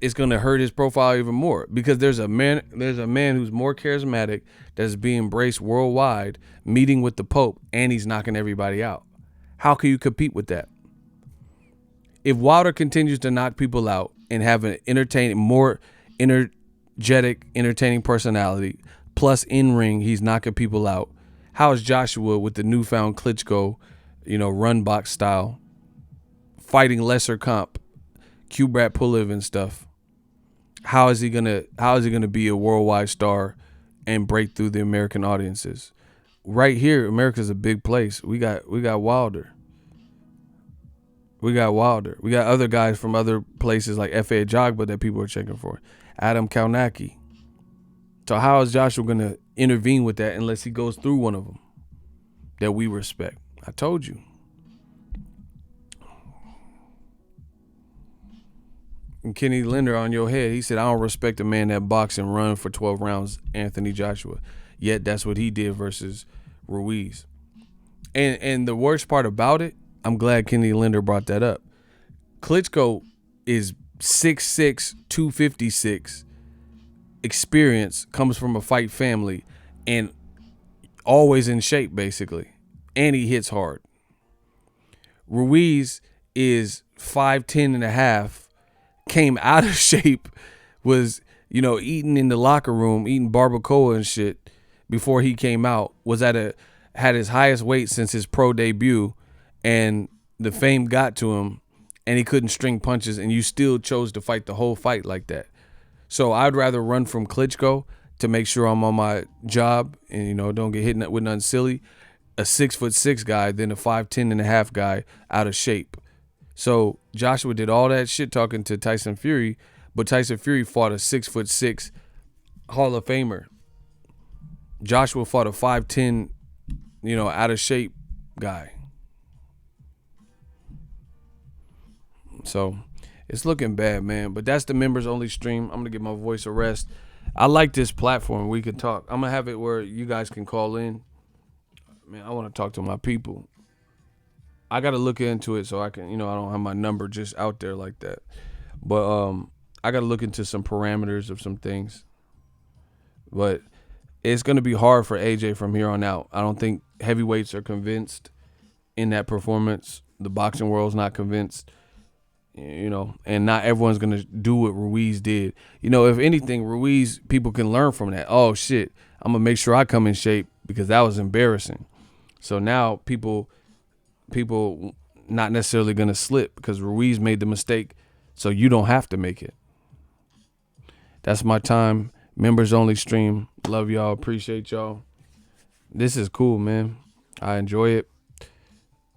it's going to hurt his profile even more, because there's a man who's more charismatic that's being embraced worldwide, meeting with the Pope, and he's knocking everybody out. How can you compete with that? If Wilder continues to knock people out and have an more energetic, entertaining personality, plus in ring, he's knocking people out. How is Joshua with the newfound Klitschko, run box style, fighting lesser comp, Kubrat Pulev and stuff? How is he gonna be a worldwide star and break through the American audiences? Right here, America's a big place. We got Wilder. We got Wilder. We got other guys from other places like F.A. Jogba that people are checking for. Adam Kaunacki. So how is Joshua going to intervene with that unless he goes through one of them that we respect? I told you. And Kenny Linder on your head, he said, I don't respect a man that box and run for 12 rounds, Anthony Joshua. Yet that's what he did versus Ruiz. And the worst part about it, I'm glad Kenny Linder brought that up. Klitschko is 6'6", 256. Experience, comes from a fight family, and always in shape, basically. And he hits hard. Ruiz is 5'10" and a half, came out of shape, was, eating in the locker room, eating barbacoa and shit before he came out, had his highest weight since his pro debut, and the fame got to him, and he couldn't string punches, and you still chose to fight the whole fight like that. So I'd rather run from Klitschko to make sure I'm on my job and, don't get hit with nothing silly, a 6'6" guy than a 5'10" and a half guy out of shape. So Joshua did all that shit talking to Tyson Fury, but Tyson Fury fought a 6'6" Hall of Famer. Joshua fought a 5'10", out of shape guy. So it's looking bad, man. But that's the members only stream. I'm gonna give my voice a rest. I like this platform. We can talk. I'm gonna have it where you guys can call in. Man, I want to talk to my people. I gotta look into it so I can, I don't have my number just out there like that. But I gotta look into some parameters of some things. But it's gonna be hard for AJ from here on out. I don't think heavyweights are convinced in that performance. The boxing world's not convinced. And not everyone's going to do what Ruiz did. If anything, Ruiz, people can learn from that. Oh, shit, I'm going to make sure I come in shape because that was embarrassing. So now people not necessarily going to slip because Ruiz made the mistake, so you don't have to make it. That's my time. Members only stream. Love y'all. Appreciate y'all. This is cool, man. I enjoy it.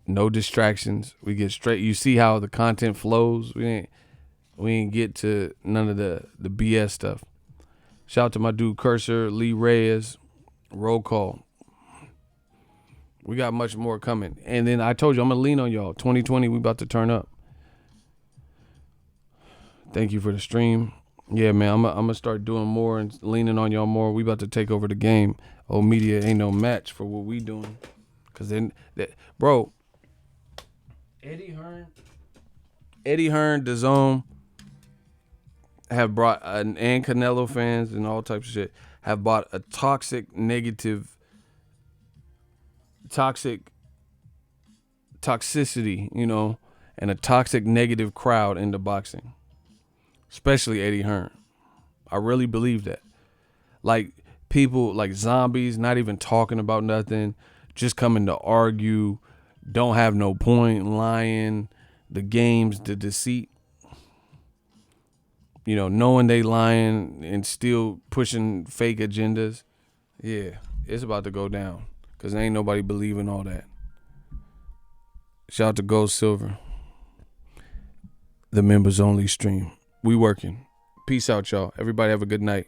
No distractions. We get straight. You see how the content flows. We ain't get to none of the BS stuff. Shout out to my dude Cursor, Lee Reyes, Roll Call. We got much more coming. And then I told you I'm gonna lean on y'all. 2020, we about to turn up. Thank you for the stream. Yeah, man, I'm gonna start doing more and leaning on y'all more. We about to take over the game. Old media ain't no match for what we doing. Cause then, bro, Eddie Hearn, DAZN have brought and Canelo fans and all types of shit have brought a toxic toxicity, you know, and a toxic negative crowd into boxing, especially Eddie Hearn. I really believe that. Like people like zombies, not even talking about nothing, just coming to argue, don't have no point, lying, the games, the deceit. You know, knowing they lying and still pushing fake agendas. Yeah, it's about to go down because ain't nobody believing all that. Shout out to Gold Silver. The members only stream. We working. Peace out, y'all. Everybody have a good night.